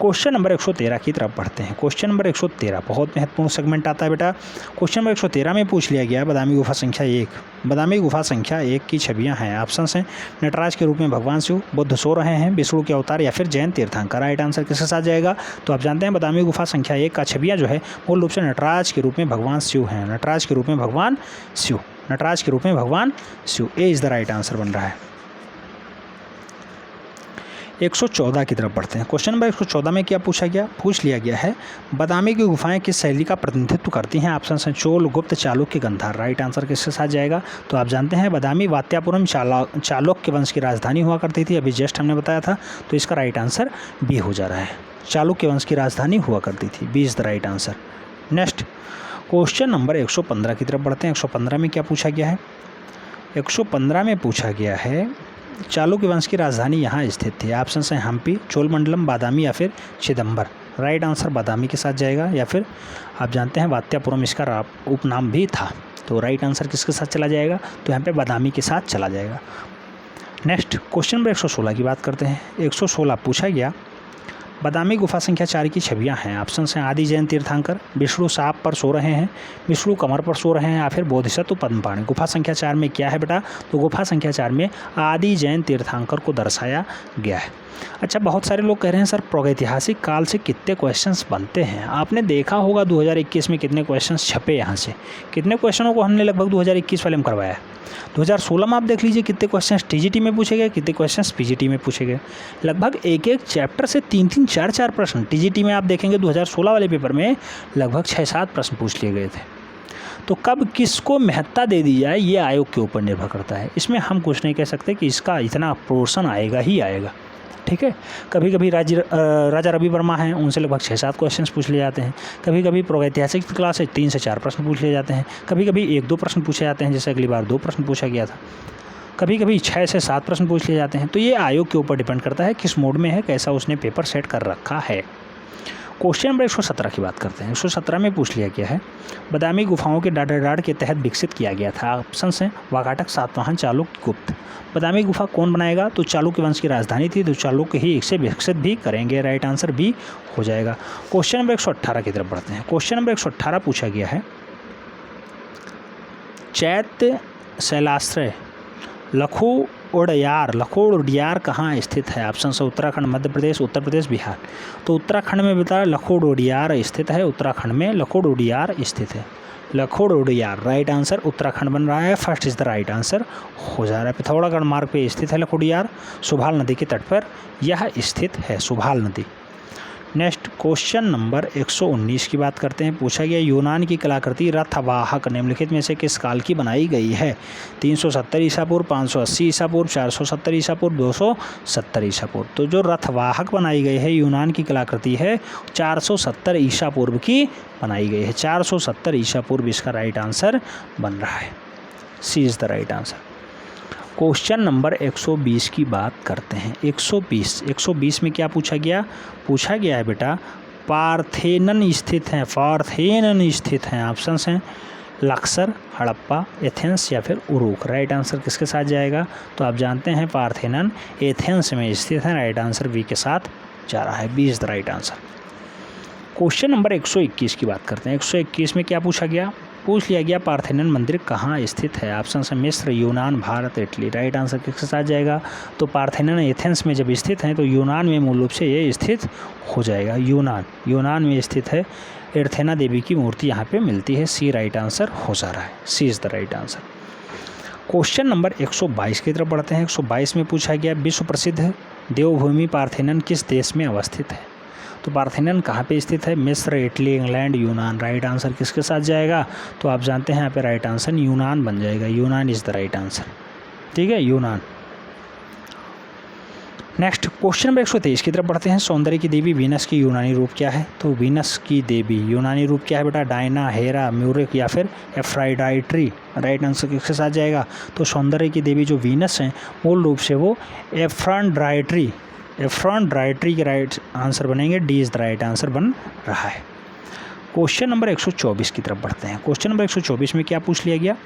Question number 113 की तरफ बढ़ते हैं। क्वेश्चन नंबर 113 बहुत महत्वपूर्ण सेगमेंट आता है बेटा। क्वेश्चन नंबर 113 में पूछ लिया गया, बादामी गुफा संख्या 1। बादामी गुफा संख्या 1 की छवियाँ हैं। ऑप्शन हैं नटराज के रूप में भगवान शिव, बुद्ध सो रहे हैं, विष्णु के अवतार या फिर जैन तीर्थंकर। राइट आंसर किसके साथ जाएगा? तो आप जानते हैं बादामी गुफा संख्या 1 का छवियाँ जो है मूल रूप से नटराज के रूप में भगवान शिव हैं। नटराज के रूप में भगवान Shiva. A is the right answer बन रहा है। 114 की तरफ बढ़ते हैं। क्वेश्चन नंबर 114 में क्या पूछ लिया गया है, बादामी की गुफाएं किस शैली का प्रतिनिधित्व करती हैं? ऑप्शन हैं चोल, गुप्त, चालुक्य, गांधार। राइट आंसर किसके साथ जाएगा? तो आप जानते हैं बादामी वात्यापुरम चालुक्य वंश की राजधानी हुआ करती थी। अभी जस्ट हमने बताया था, तो इसका राइट आंसर बी हो जा रहा है। चालुक्य वंश की राजधानी हुआ करती थी। B is the right answer. Next question number 115 की तरफ बढ़ते हैं। 115 में क्या पूछा गया है? 115 में पूछा गया है, चालुक्य वंश की राजधानी यहाँ स्थित थी। ऑप्शन हैं हम्पी, चोलमंडलम, बादामी या फिर चिदम्बर। राइट आंसर बादामी के साथ जाएगा, या फिर आप जानते हैं वात्यापुरम इसका उपनाम भी था। तो राइट आंसर किसके साथ चला जाएगा? तो यहाँ पे बादामी के साथ चला जाएगा। नेक्स्ट क्वेश्चन नंबर 116 की बात करते हैं। 116 पूछा गया, बादामी गुफा संख्या 4 की छवियाँ हैं। ऑप्शन हैं आदि जैन तीर्थंकर, विष्णु सांप पर सो रहे हैं, विष्णु कमर पर सो रहे हैं या फिर बोधिसत्व पद्मपाणि। गुफा संख्या 4 में क्या है बेटा? तो गुफा संख्या 4 में आदि जैन तीर्थंकर को दर्शाया गया है। अच्छा, बहुत सारे लोग कह रहे हैं सर प्रागैतिहासिक काल से कितने क्वेश्चंस बनते हैं? आपने देखा होगा 2021 में कितने क्वेश्चंस छपे यहाँ से। कितने क्वेश्चनों को हमने लगभग 2021 वाले में करवाया है। 2016 में आप देख लीजिए कितने क्वेश्चंस TGT में पूछे गए, कितने क्वेश्चंस PGT में पूछे गए। लगभग एक चैप्टर से 3-3, 4-4 प्रश्न। TGT में आप देखेंगे 2016 वाले पेपर में लगभग 6-7 प्रश्न पूछ लिए गए थे। तो कब किसको महत्ता दे दी जाए ये आयोग के ऊपर निर्भर करता है। इसमें हम कुछ नहीं कह सकते कि इसका इतना पोर्शन आएगा ही आएगा। ठीक है। कभी कभी राजा रवि वर्मा हैं, उनसे लगभग 6-7 क्वेश्चन पूछ लिए जाते हैं। कभी कभी प्रागैतिहासिक क्लास से 3 से 4 प्रश्न पूछ लिए जाते हैं। कभी कभी 1-2 प्रश्न पूछे जाते हैं, जैसे अगली बार 2 प्रश्न पूछा गया था। कभी कभी 6 से 7 प्रश्न पूछ लिए जाते हैं। तो ये आयोग के ऊपर डिपेंड करता है किस मोड में है, कैसा उसने पेपर सेट कर रखा है। क्वेश्चन नंबर 117 की बात करते हैं। 117 में पूछ लिया गया है, बादामी गुफाओं के डाटाडार्ड के तहत विकसित किया गया था। ऑप्शन हैं वाकाटक, सातवाहन, चालुक्य, गुप्त। बादामी गुफा कौन बनाएगा? तो चालुक्य वंश की राजधानी थी, तो चालुक्य ही इसे विकसित भी करेंगे। राइट आंसर भी हो जाएगा। क्वेश्चन नंबर 118 की तरफ बढ़ते हैं। क्वेश्चन नंबर 118 पूछा गया है, चैत्य शैलाश्रय लखोड़ियार कहाँ स्थित है? ऑप्शन है उत्तराखंड, मध्य प्रदेश, उत्तर प्रदेश, बिहार। तो उत्तराखंड में बता लखोड़ियार स्थित है। उत्तराखंड में लखोड़ियार स्थित है। लखोड़ियार राइट आंसर उत्तराखंड बन रहा है। First is the right answer हो जा रहा है। पिथौरागढ़ मार्ग पे स्थित है लखोड़ियार, सुभाल नदी के तट पर यह स्थित है, सुभाल नदी। नेक्स्ट क्वेश्चन नंबर 119 की बात करते हैं। पूछा गया, यूनान की कलाकृति रथवाहक निम्नलिखित में से किस काल की बनाई गई है? 370 ईसा पूर्व, 580 ईसा पूर्व, 470 ईसा पूर्व, 270 ईसा पूर्व। तो जो रथवाहक बनाई गई है यूनान की कलाकृति है 470 ईसा पूर्व की बनाई गई है। 470 ईसा पूर्व इसका राइट आंसर बन रहा है। C is the right answer. Question number 120 की बात करते हैं। 120 में क्या पूछा गया? पूछा गया है बेटा, पार्थेनन स्थित हैं, पार्थेनन स्थित हैं। ऑप्शंस हैं लक्सर, हड़प्पा, एथेंस या फिर उरुक। राइट आंसर किसके साथ जाएगा? तो आप जानते हैं पार्थेनन एथेंस में स्थित है। राइट आंसर बी के साथ जा रहा है। B is the right answer. Question number 121 की बात करते हैं। 121 में क्या पूछा गया? पूछ लिया गया, पार्थेनन मंदिर कहाँ स्थित है? ऑप्शन है मिस्र, यूनान, भारत, इटली। राइट आंसर किसके साथ जाएगा? तो पार्थेनन एथेंस में जब स्थित हैं तो यूनान में मूल रूप से ये स्थित हो जाएगा। यूनान में स्थित है। एर्थेना देवी की मूर्ति यहाँ पे मिलती है। सी राइट आंसर हो जा रहा है। C is the right answer. Question number 122 की तरफ बढ़ते हैं। 122 में पूछा गया, विश्व प्रसिद्ध देवभूमि पार्थेनन किस देश में अवस्थित है? तो पार्थेनन कहाँ पे स्थित है? मिस्र, इटली, इंग्लैंड, यूनान। राइट आंसर किसके साथ जाएगा? तो आप जानते हैं यहाँ पे राइट आंसर यूनान बन जाएगा। यूनान इज़ द राइट आंसर। ठीक है, यूनान। नेक्स्ट क्वेश्चन नंबर 123 की तरफ बढ़ते हैं। सौंदर्य की देवी वीनस की यूनानी रूप क्या है? तो वीनस की देवी यूनानी रूप क्या है बेटा? डायना, हेरा, म्यूरिक या फिर एफ्राइडाइट्री। राइट आंसर किसके साथ जाएगा? तो सौंदर्य की देवी जो वीनस हैं मूल रूप से वो एफ्राइडाइट्री के राइट आंसर बनेंगे। D is the right answer बन रहा है। क्वेश्चन नंबर 124 की तरफ बढ़ते हैं। क्वेश्चन नंबर 124 में क्या पूछ लिया गया?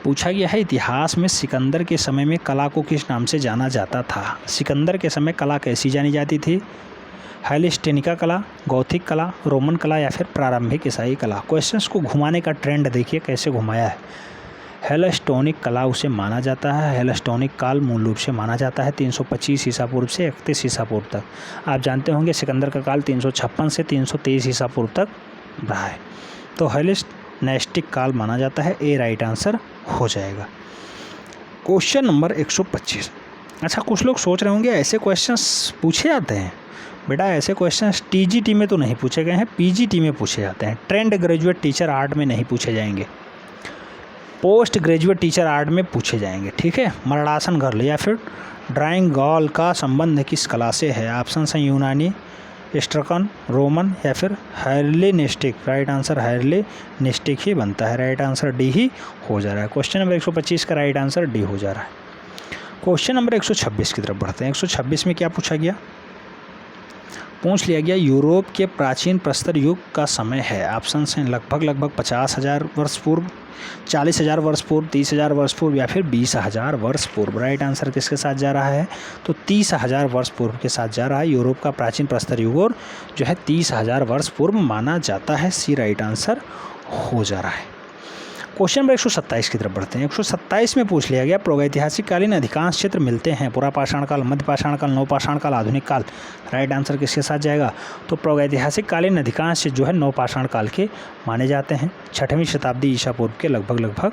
पूछा गया है, इतिहास में सिकंदर के समय में कला को किस नाम से जाना जाता था? सिकंदर के समय कला कैसी जानी जाती थी? हेलेस्टिनिका कला, गौथिक कला, रोमन कला या फिर प्रारंभिक ईसाई कला। क्वेश्चंस को घुमाने का ट्रेंड देखिए कैसे घुमाया है। हेलेस्टोनिक कला उसे माना जाता है। हेलेस्टोनिक काल मूल रूप से माना जाता है 325 ईसा पूर्व से 31 ईसा पूर्व तक। आप जानते होंगे सिकंदर का काल 356 से 323 ईसा पूर्व तक रहा है। तो हेलेस्टिक काल माना जाता है। ए राइट आंसर हो जाएगा। Question number 125। अच्छा, कुछ लोग सोच रहे होंगे ऐसे क्वेश्चंस पूछे जाते हैं? बेटा ऐसे क्वेश्चंस टीजीटी में तो नहीं पूछे गए हैं, पीजीटी में पूछे जाते हैं। ट्रेंड ग्रेजुएट टीचर आर्ट में नहीं पूछे जाएंगे, पोस्ट ग्रेजुएट टीचर आर्ट में पूछे जाएंगे। ठीक है, मरणासन घर या फिर ड्राइंग गॉल का संबंध किस कला से है? ऑप्शन हैं यूनानी, एस्ट्रकन, रोमन या फिर हेलेनिस्टिक। राइट आंसर हेलेनिस्टिक ही बनता है। राइट आंसर डी ही हो जा रहा है। क्वेश्चन नंबर 125 का राइट आंसर डी हो जा रहा है। क्वेश्चन नंबर 126 की तरफ बढ़ते हैं। 126 में क्या पूछा गया? पूछ लिया गया, यूरोप के प्राचीन प्रस्तर युग का समय है। ऑप्शन हैं लगभग 50,000 वर्ष पूर्व, 40,000 वर्ष पूर्व, 30,000 वर्ष पूर्व या फिर 20,000 वर्ष पूर्व। राइट आंसर किसके साथ जा रहा है? तो 30,000 वर्ष पूर्व के साथ जा रहा है। यूरोप का प्राचीन प्रस्तर युग और जो है 30,000 वर्ष पूर्व माना जाता है। सी राइट आंसर हो जा रहा है। क्वेश्चन नंबर 127 की तरफ बढ़ते हैं। 127 में पूछ लिया गया, प्रागैतिहासिक कालीन अधिकांश क्षेत्र मिलते हैं। पुरा पाषाण काल, मध्य पाषाण काल, नवपाषाण काल, आधुनिक काल। राइट आंसर किसके साथ जाएगा? तो प्रागैतिहासिक कालीन अधिकांश जो है नवपाषाण काल के माने जाते हैं। 6वीं शताब्दी ईसा पूर्व के लगभग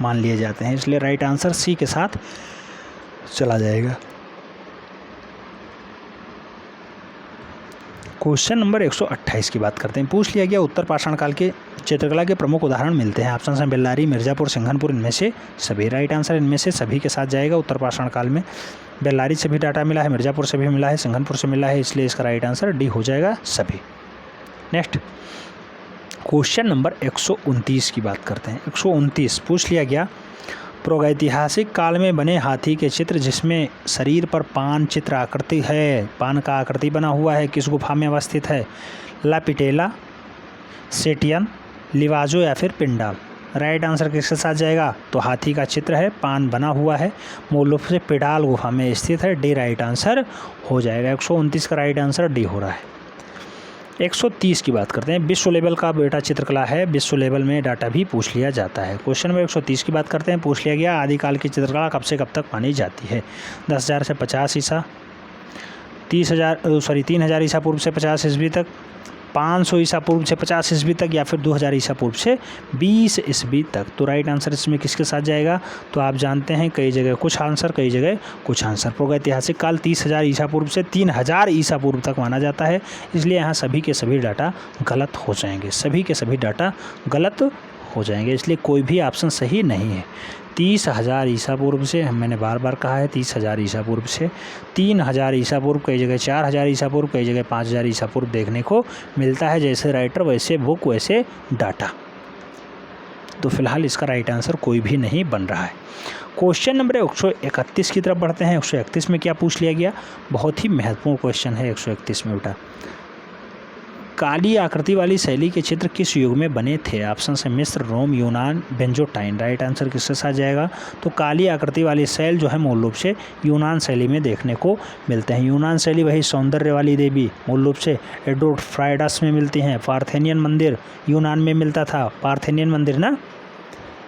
मान लिए जाते हैं। इसलिए राइट आंसर सी के साथ चला जाएगा। क्वेश्चन नंबर 128 की बात करते हैं। पूछ लिया गया उत्तर पाषाण काल के चित्रकला के प्रमुख उदाहरण मिलते हैं। ऑप्शन है बेल्लारी, मिर्जापुर, सिंघनपुर, इनमें से सभी। राइट आंसर इनमें से सभी के साथ जाएगा। उत्तर पाषाण काल में बेल्लारी से भी डाटा मिला है, मिर्जापुर से भी मिला है, सिंघनपुर से मिला है, इसलिए इसका राइट आंसर डी हो जाएगा, सभी। नेक्स्ट क्वेश्चन नंबर 129 की बात करते हैं। 129 पूछ लिया गया प्रागैतिहासिक काल में बने हाथी के चित्र जिसमें शरीर पर पान चित्र आकृति है, पान का आकृति बना हुआ है, किस गुफा में अवस्थित है? ला पिटेला, सेटियन, लिवाजो या फिर पिंडाल। राइट आंसर किसके साथ जाएगा? तो हाथी का चित्र है, पान बना हुआ है, मूल रूप से पिडाल गुफा में स्थित है। डी राइट आंसर हो जाएगा। 129 का राइट आंसर डी हो रहा है। 130 की बात करते हैं। विश्व लेवल का बेटा चित्रकला है, विश्व लेवल में डाटा भी पूछ लिया जाता है। क्वेश्चन नंबर 130 की बात करते हैं। पूछ लिया गया आदिकाल की चित्रकला कब से कब तक मानी जाती है? 10,000 से 50 ईसा, 3000 ईसा पूर्व से 50 ईस्वी तक, 500 ईसा पूर्व से 50 ईस्वी तक, या फिर 2000 ईसा पूर्व से 20 ईस्वी तक। तो राइट आंसर इसमें किसके साथ जाएगा? तो आप जानते हैं कई जगह कुछ आंसर, कई जगह कुछ आंसर। प्रागैतिहासिक काल 30,000 ईसा पूर्व से 3000 ईसा पूर्व तक माना जाता है, इसलिए यहाँ सभी के सभी डाटा गलत हो जाएंगे। सभी के सभी डाटा गलत हो जाएंगे, इसलिए कोई भी ऑप्शन सही नहीं है। 30,000 ईसा पूर्व से, मैंने बार बार कहा है 30,000 ईसा पूर्व से 3000 ईसा पूर्व, कई जगह 4000 ईसा पूर्व, कई जगह 5000 ईसा पूर्व देखने को मिलता है। जैसे राइटर वैसे बुक वैसे डाटा। तो फिलहाल इसका राइट आंसर कोई भी नहीं बन रहा है। क्वेश्चन नंबर 131 की तरफ बढ़ते हैं। 131 में क्या पूछ लिया गया? बहुत ही महत्वपूर्ण क्वेश्चन है 131 में बेटा। काली आकृति वाली शैली के चित्र किस युग में बने थे? ऑप्शन है मिस्र, रोम, यूनान, बेंजोटाइन। राइट आंसर किसके साथ जाएगा? तो काली आकृति वाली शैल जो है मूल रूप से यूनान शैली में देखने को मिलते हैं। यूनान शैली वही सौंदर्य वाली देवी मूल रूप से एड्रोफ्राइडस में मिलती हैं। पार्थेनियन मंदिर यूनान में मिलता था। पार्थेनियन मंदिर ना,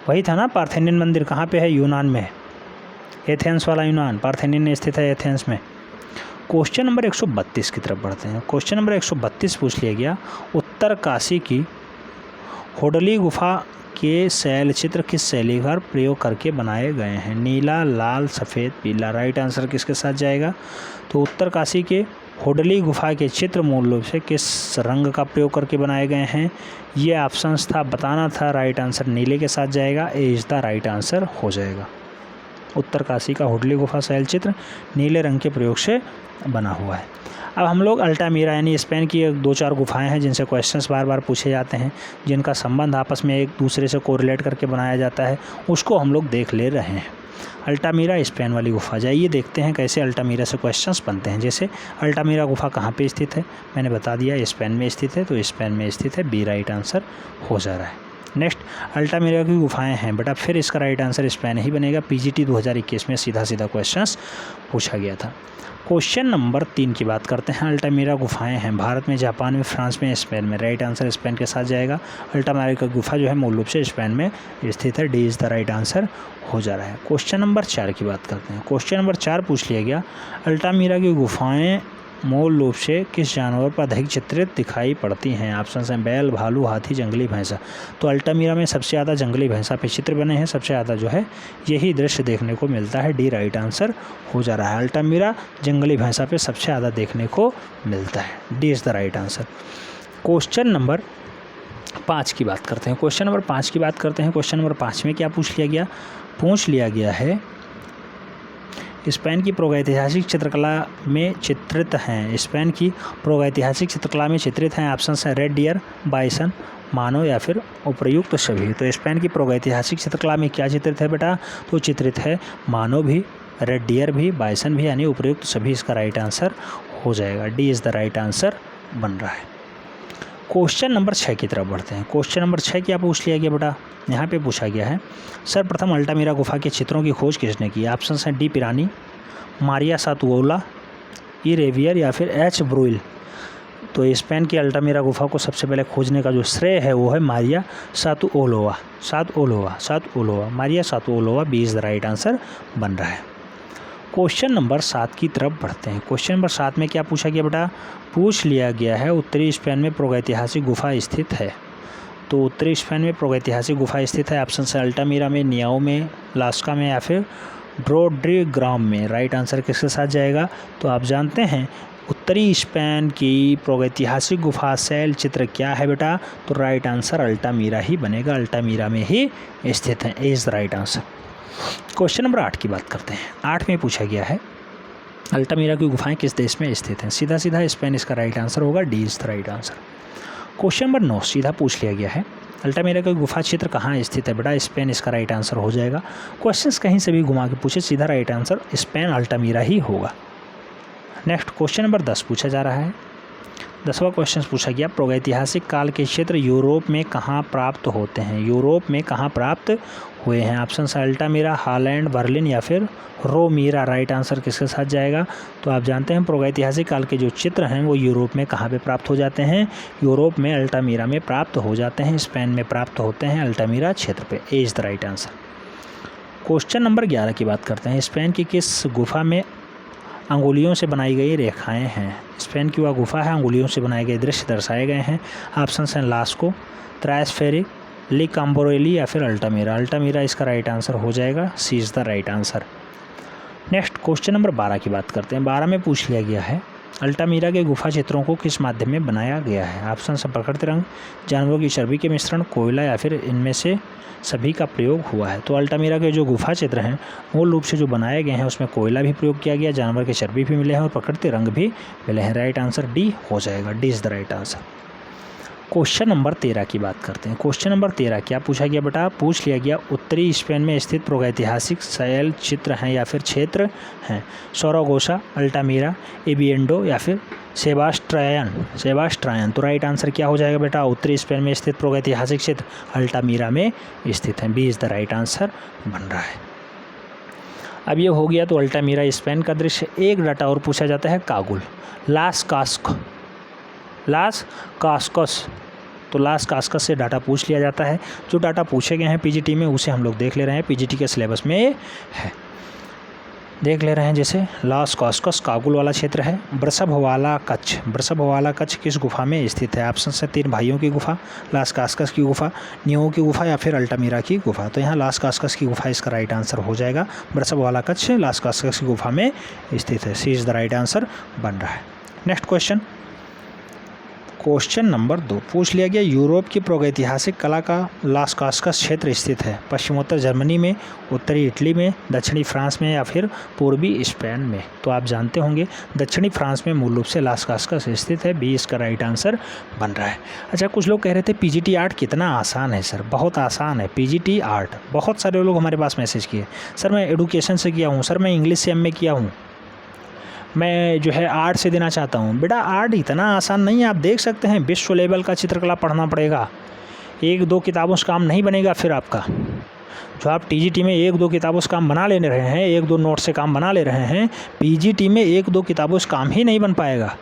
वही था ना पार्थेनियन मंदिर? कहाँ पे है? यूनान में, एथेंस वाला यूनान। पार्थेनियन स्थित है एथेंस में। क्वेश्चन नंबर 132 की तरफ बढ़ते हैं। क्वेश्चन नंबर 132 पूछ लिया गया उत्तर काशी की होडली गुफा के शैल चित्र किस शैली का प्रयोग करके बनाए गए हैं? नीला, लाल, सफ़ेद, पीला। राइट आंसर किसके साथ जाएगा? तो उत्तर काशी के होडली गुफा के चित्र मूल रूप से किस रंग का प्रयोग करके बनाए गए हैं? ये ऑप्शन था, बताना था। राइट आंसर नीले के साथ जाएगा। ए इज़ द राइट आंसर हो जाएगा। उत्तर काशी का होडली गुफा शैल चित्र नीले रंग के प्रयोग से बना हुआ है। अब हम लोग अल्टामीरा यानी स्पेन की 2-4 गुफाएं हैं जिनसे क्वेश्चंस बार बार पूछे जाते हैं, जिनका संबंध आपस में एक दूसरे से कोरिलेट करके बनाया जाता है, उसको हम लोग देख ले रहे हैं। अल्टामीरा स्पेन वाली गुफा, जाइए देखते हैं कैसे अल्टामीरा से क्वेश्चंस बनते हैं। जैसे अल्टामीरा गुफा कहाँ पे स्थित है? मैंने बता दिया स्पेन में स्थित है, तो स्पेन में स्थित है। बी राइट आंसर हो जा रहा है। नेक्स्ट अल्टामीरा की गुफाएं हैं बेटा, फिर इसका राइट आंसर स्पेन ही बनेगा। पीजीटी 2021 में सीधा सीधा क्वेश्चंस पूछा गया था। क्वेश्चन नंबर 3 की बात करते हैं। अल्टामीरा गुफाएं हैं भारत में, जापान में, फ्रांस में, स्पेन में। राइट आंसर स्पेन के साथ जाएगा। अल्टामीरा की गुफा जो है मूल रूप से स्पेन में स्थित है। D is the right answer हो जा रहा है। क्वेश्चन नंबर 4 की बात करते हैं। क्वेश्चन नंबर 4 पूछ लिया गया अल्टामीरा की गुफाएँ मूल रूप से किस जानवर पर अधिक चित्रित दिखाई पड़ती हैं? ऑप्शन हैं बैल, भालू, हाथी, जंगली भैंसा। तो अल्टामीरा में सबसे ज़्यादा जंगली भैंसा पे चित्र बने हैं, सबसे ज़्यादा जो है यही दृश्य देखने को मिलता है। डी राइट आंसर हो जा रहा है। अल्टामीरा जंगली भैंसा पे सबसे ज़्यादा देखने को मिलता है। D is the right answer. Question number 5 की बात करते हैं। क्वेश्चन नंबर 5 की बात करते हैं। क्वेश्चन नंबर 5 में क्या पूछ लिया गया? पूछ लिया गया है स्पेन की प्रागैतिहासिक चित्रकला में चित्रित हैं। स्पेन की प्रागैतिहासिक चित्रकला में चित्रित हैं। ऑप्शन है रेड डियर, बाइसन, मानव या फिर उपर्युक्त सभी। तो स्पेन की प्रागैतिहासिक चित्रकला में क्या चित्रित है बेटा? तो चित्रित है मानव भी, रेड डियर भी, बाइसन भी, यानी उपर्युक्त सभी। इसका राइट आंसर हो जाएगा। D is the right answer बन रहा है। क्वेश्चन नंबर 6 की तरफ बढ़ते हैं। क्वेश्चन नंबर 6 क्या पूछ लिया गया बेटा? यहाँ पे पूछा गया है सर्वप्रथम अल्टामीरा गुफा के चित्रों की खोज किसने की? ऑप्शन हैं डी पिरानी, मारिया सातुओला, ई रेवियर या फिर एच ब्रुइल। तो स्पेन की अल्टामीरा गुफा को सबसे पहले खोजने का जो श्रेय है वो है Maria Sautuola. Maria Sautuola. B is the right answer बन रहा है। क्वेश्चन नंबर 7 की तरफ बढ़ते हैं। क्वेश्चन नंबर 7 में क्या पूछा गया बेटा? पूछ लिया गया है उत्तरी स्पेन में प्रागैतिहासिक गुफा स्थित है। तो उत्तरी स्पेन में प्रागैतिहासिक गुफा स्थित है। ऑप्शन है अल्टामीरा में, नियाओ में, लास्का में या फिर ड्रोड्रिग्राम में। राइट आंसर किसके साथ जाएगा? तो आप जानते हैं उत्तरी स्पेन की प्रागैतिहासिक गुफा शैल चित्र क्या है बेटा? तो राइट आंसर अल्टामीरा ही बनेगा, अल्टामीरा में ही स्थित है, is the right answer. Question number 8 की बात करते हैं। 8 में पूछा गया है अल्टामीरा की गुफाएं किस देश में स्थित हैं? सीधा सीधा स्पेन इसका राइट आंसर होगा, D is the right answer. Question number 9 सीधा पूछ लिया गया है अल्टामीरा का गुफा क्षेत्र कहाँ स्थित है? बेटा स्पेन इसका राइट आंसर हो जाएगा। क्वेश्चंस कहीं से भी घुमा के पूछे, सीधा राइट आंसर स्पेन अल्टामीरा ही होगा। नेक्स्ट क्वेश्चन नंबर 10 पूछा जा रहा है। 10वां क्वेश्चन पूछा गया प्रागैतिहासिक काल के क्षेत्र यूरोप में कहाँ प्राप्त होते हैं? यूरोप में कहाँ प्राप्त हुए हैं? ऑप्शन अल्टामीरा, हॉलैंड, बर्लिन या फिर रोमीरा। राइट आंसर किसके साथ जाएगा? तो आप जानते हैं प्रागैतिहासिक काल के जो चित्र हैं वो यूरोप में कहाँ पे प्राप्त हो जाते हैं? यूरोप में अल्टामीरा में प्राप्त हो जाते हैं, स्पेन में प्राप्त होते हैं अल्टामीरा क्षेत्र पे, A is the right answer. Question number 11 की बात करते हैं। स्पेन की किस गुफा में अंगुलियों से बनाई गई रेखाएं हैं? स्पेन की वह गुफा है, अंगुलियों से बनाए गए दृश्य दर्शाए गए हैं। ऑप्शन हैं लास्को, ट्रायस्फेरिक, ली काम्बोरेली या फिर अल्टामीरा। अल्टामीरा इसका राइट आंसर हो जाएगा, C is the right answer. Next question number 12 की बात करते हैं। 12 में पूछ लिया गया है अल्टामीरा के गुफा चित्रों को किस माध्यम में बनाया गया है? ऑप्शन है प्रकृति रंग, जानवरों की चर्बी के मिश्रण, कोयला या फिर इनमें से सभी का प्रयोग हुआ है। तो अल्टामीरा के जो गुफा चित्र हैं मूल रूप से जो बनाए गए हैं उसमें कोयला भी प्रयोग किया गया, जानवर के चर्बी भी मिले हैं और प्रकृति रंग भी मिले हैं। राइट आंसर डी हो जाएगा, D is the right answer. Question number 13 की बात करते हैं। क्वेश्चन नंबर 13 क्या पूछा गया बेटा? पूछ लिया गया उत्तरी स्पेन में स्थित प्रागैतिहासिक शैल चित्र हैं या फिर क्षेत्र हैं? सोरागोसा, अल्टामीरा, एबिएंडो या फिर सेबास्ट्रायन। तो राइट आंसर क्या हो जाएगा बेटा? उत्तरी स्पेन में स्थित प्रागैतिहासिक क्षेत्र अल्टामीरा में स्थित हैं, B is the right answer बन रहा है। अब ये हो गया तो अल्टामीरा स्पेन का दृश्य। एक डाटा और पूछा जाता है कागुल, लास कास्कस। तो लास कास्कस से डाटा पूछ लिया जाता है। जो डाटा पूछे गए हैं पीजीटी में उसे हम लोग देख ले रहे हैं, पीजीटी के सिलेबस में है, देख ले रहे हैं। जैसे लास कास्कस कागुल वाला क्षेत्र है। वृषभवाला कच्छ किस गुफा में स्थित है? ऑप्शन है 3 भाइयों की गुफा, लास कास्कस की गुफा, नियो की गुफा या फिर अल्टामीरा की गुफा। तो यहाँ लास कास्कस की गुफा इसका राइट आंसर हो जाएगा। वृषभवाला कच्छ लास कास्कस की गुफा में स्थित है, C is the right answer बन रहा है। नेक्स्ट क्वेश्चन नंबर 2 पूछ लिया गया यूरोप की प्रागैतिहासिक कला का लास कास्कस क्षेत्र स्थित है? पश्चिमोत्तर जर्मनी में, उत्तरी इटली में, दक्षिणी फ्रांस में या फिर पूर्वी स्पेन में? तो आप जानते होंगे दक्षिणी फ्रांस में मूल रूप से लास कास्कस स्थित है, बी इसका राइट आंसर बन रहा है। अच्छा, कुछ लोग कह रहे थे पीजीटी आर्ट कितना आसान है सर। बहुत आसान है पीजीटी आर्ट। बहुत सारे लोग हमारे पास मैसेज किए, सर मैं एडुकेशन से किया हूँ, सर मैं इंग्लिश से एमए किया हूँ, मैं जो है आर्ट से देना चाहता हूँ। बेटा आर्ट इतना आसान नहीं है, आप देख सकते हैं विश्व लेवल का चित्रकला पढ़ना पड़ेगा, 1-2 किताबों से काम नहीं बनेगा। फिर आपका जो आप टीजीटी में 1-2 किताबों से काम बना ले रहे हैं, 1-2 नोट से काम बना ले रहे हैं, पीजीटी में 1-2 किताबों से काम ही नहीं बन पाएगा।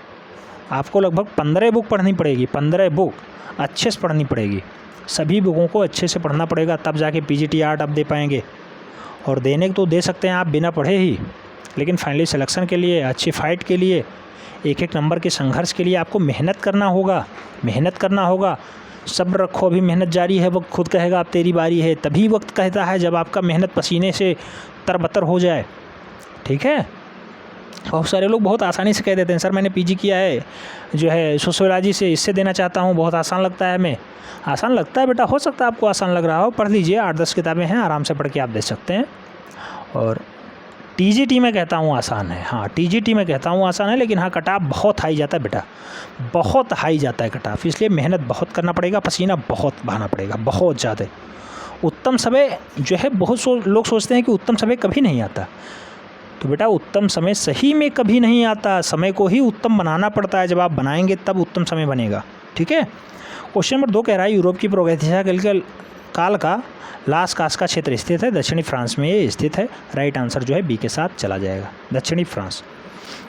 आपको लगभग 15 बुक पढ़नी पड़ेगी, 15 बुक अच्छे से पढ़नी पड़ेगी, सभी बुकों को अच्छे से पढ़ना पड़ेगा, तब जाके पीजीटी आर्ट आप दे पाएंगे। और देने तो दे सकते हैं आप बिना पढ़े ही, लेकिन फाइनली सिलेक्शन के लिए, अच्छी फाइट के लिए, एक नंबर के संघर्ष के लिए आपको मेहनत करना होगा। सब्र रखो, अभी मेहनत जारी है, वक्त खुद कहेगा अब तेरी बारी है। तभी वक्त कहता है जब आपका मेहनत पसीने से तरबतर हो जाए। ठीक है, बहुत सारे लोग बहुत आसानी से कह देते हैं सर मैंने पीजी किया है जो है सोशियोलॉजी से, इससे देना चाहता हूँ, बहुत आसान लगता है हमें। आसान लगता है बेटा, हो सकता है आपको आसान लग रहा हो, पढ़ लीजिए, 8-10 किताबें हैं, आराम से पढ़ के आप दे सकते हैं। और टीजीटी में कहता हूँ आसान है, हाँ टीजीटी में कहता हूँ आसान है, लेकिन हाँ कट ऑफ बहुत हाई जाता है बेटा, बहुत हाई जाता है कट ऑफ, इसलिए मेहनत बहुत करना पड़ेगा, पसीना बहुत बहाना पड़ेगा, बहुत ज़्यादा। उत्तम समय जो है बहुत लोग सोचते हैं कि उत्तम समय कभी नहीं आता, तो बेटा उत्तम समय सही में कभी नहीं आता, समय को ही उत्तम बनाना पड़ता है, जब आप बनाएंगे तब उत्तम समय बनेगा। ठीक है, क्वेश्चन नंबर 2 कह रहा है यूरोप की प्रागैतिहासिक काल का लास कास्का क्षेत्र स्थित है, दक्षिणी फ्रांस में ये स्थित है। राइट आंसर जो है बी के साथ चला जाएगा, दक्षिणी फ्रांस।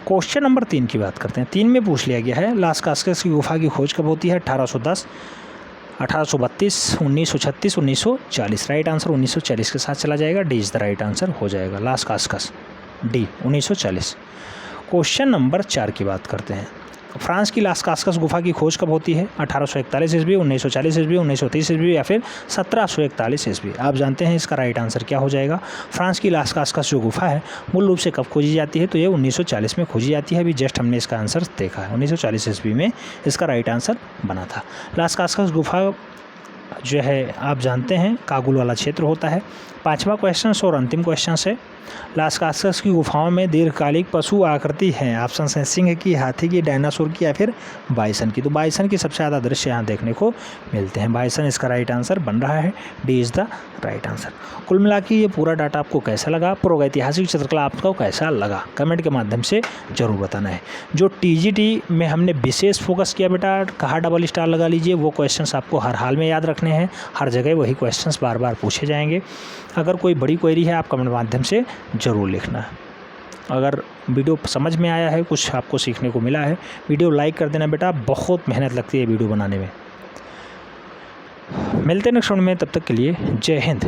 क्वेश्चन नंबर 3 की बात करते हैं। 3 में पूछ लिया गया है लास कास्कस की गुफा की खोज कब होती है? 1810, 1832, 1936, 1940। राइट आंसर 1940 के साथ चला जाएगा, D is the right answer हो जाएगा, लास कास्कस डी 1940। क्वेश्चन नंबर 4 की बात करते हैं। फ्रांस की लास कास्कस गुफा की खोज कब होती है? 1841 ईस्वी, 1940 ईस्वी, 1930 ईस्वी या फिर 1741 ईस्वी? आप जानते हैं इसका राइट आंसर क्या हो जाएगा। फ्रांस की लास कास्कस जो गुफा है मूल रूप से कब खोजी जाती है? तो ये 1940 में खोजी जाती है। अभी जस्ट हमने इसका आंसर देखा है, 1940 ईस्वी में इसका राइट आंसर बना था। लास कास्कस गुफा जो है आप जानते हैं काबुल वाला क्षेत्र होता है। 5वां क्वेश्चन और अंतिम क्वेश्चन है, लास कास्कस की गुफाओं में दीर्घकालिक पशु आकृति हैं। ऑप्शन है सिंह की, हाथी की, डायनासोर की या फिर बाइसन की। तो बाइसन की सबसे ज़्यादा दृश्य यहाँ देखने को मिलते हैं। बाइसन इसका राइट आंसर बन रहा है, D is the right answer. कुल मिला के ये पूरा डाटा आपको कैसा लगा, प्रागैतिहासिक चित्रकला आपको कैसा लगा, कमेंट के माध्यम से ज़रूर बताना है। जो टीजीटी में हमने विशेष फोकस किया बेटा, कहाँ डबल स्टार लगा लीजिए, वो क्वेश्चंस आपको हर हाल में याद रखने हैं। हर जगह वही क्वेश्चंस बार बार पूछे जाएंगे। अगर कोई बड़ी क्वेरी है आप कमेंट माध्यम से ज़रूर लिखना है। अगर वीडियो समझ में आया है, कुछ आपको सीखने को मिला है, वीडियो लाइक कर देना बेटा, बहुत मेहनत लगती है वीडियो बनाने में। मिलते हैं नेक्स्ट वीडियो में, तब तक के लिए जय हिंद।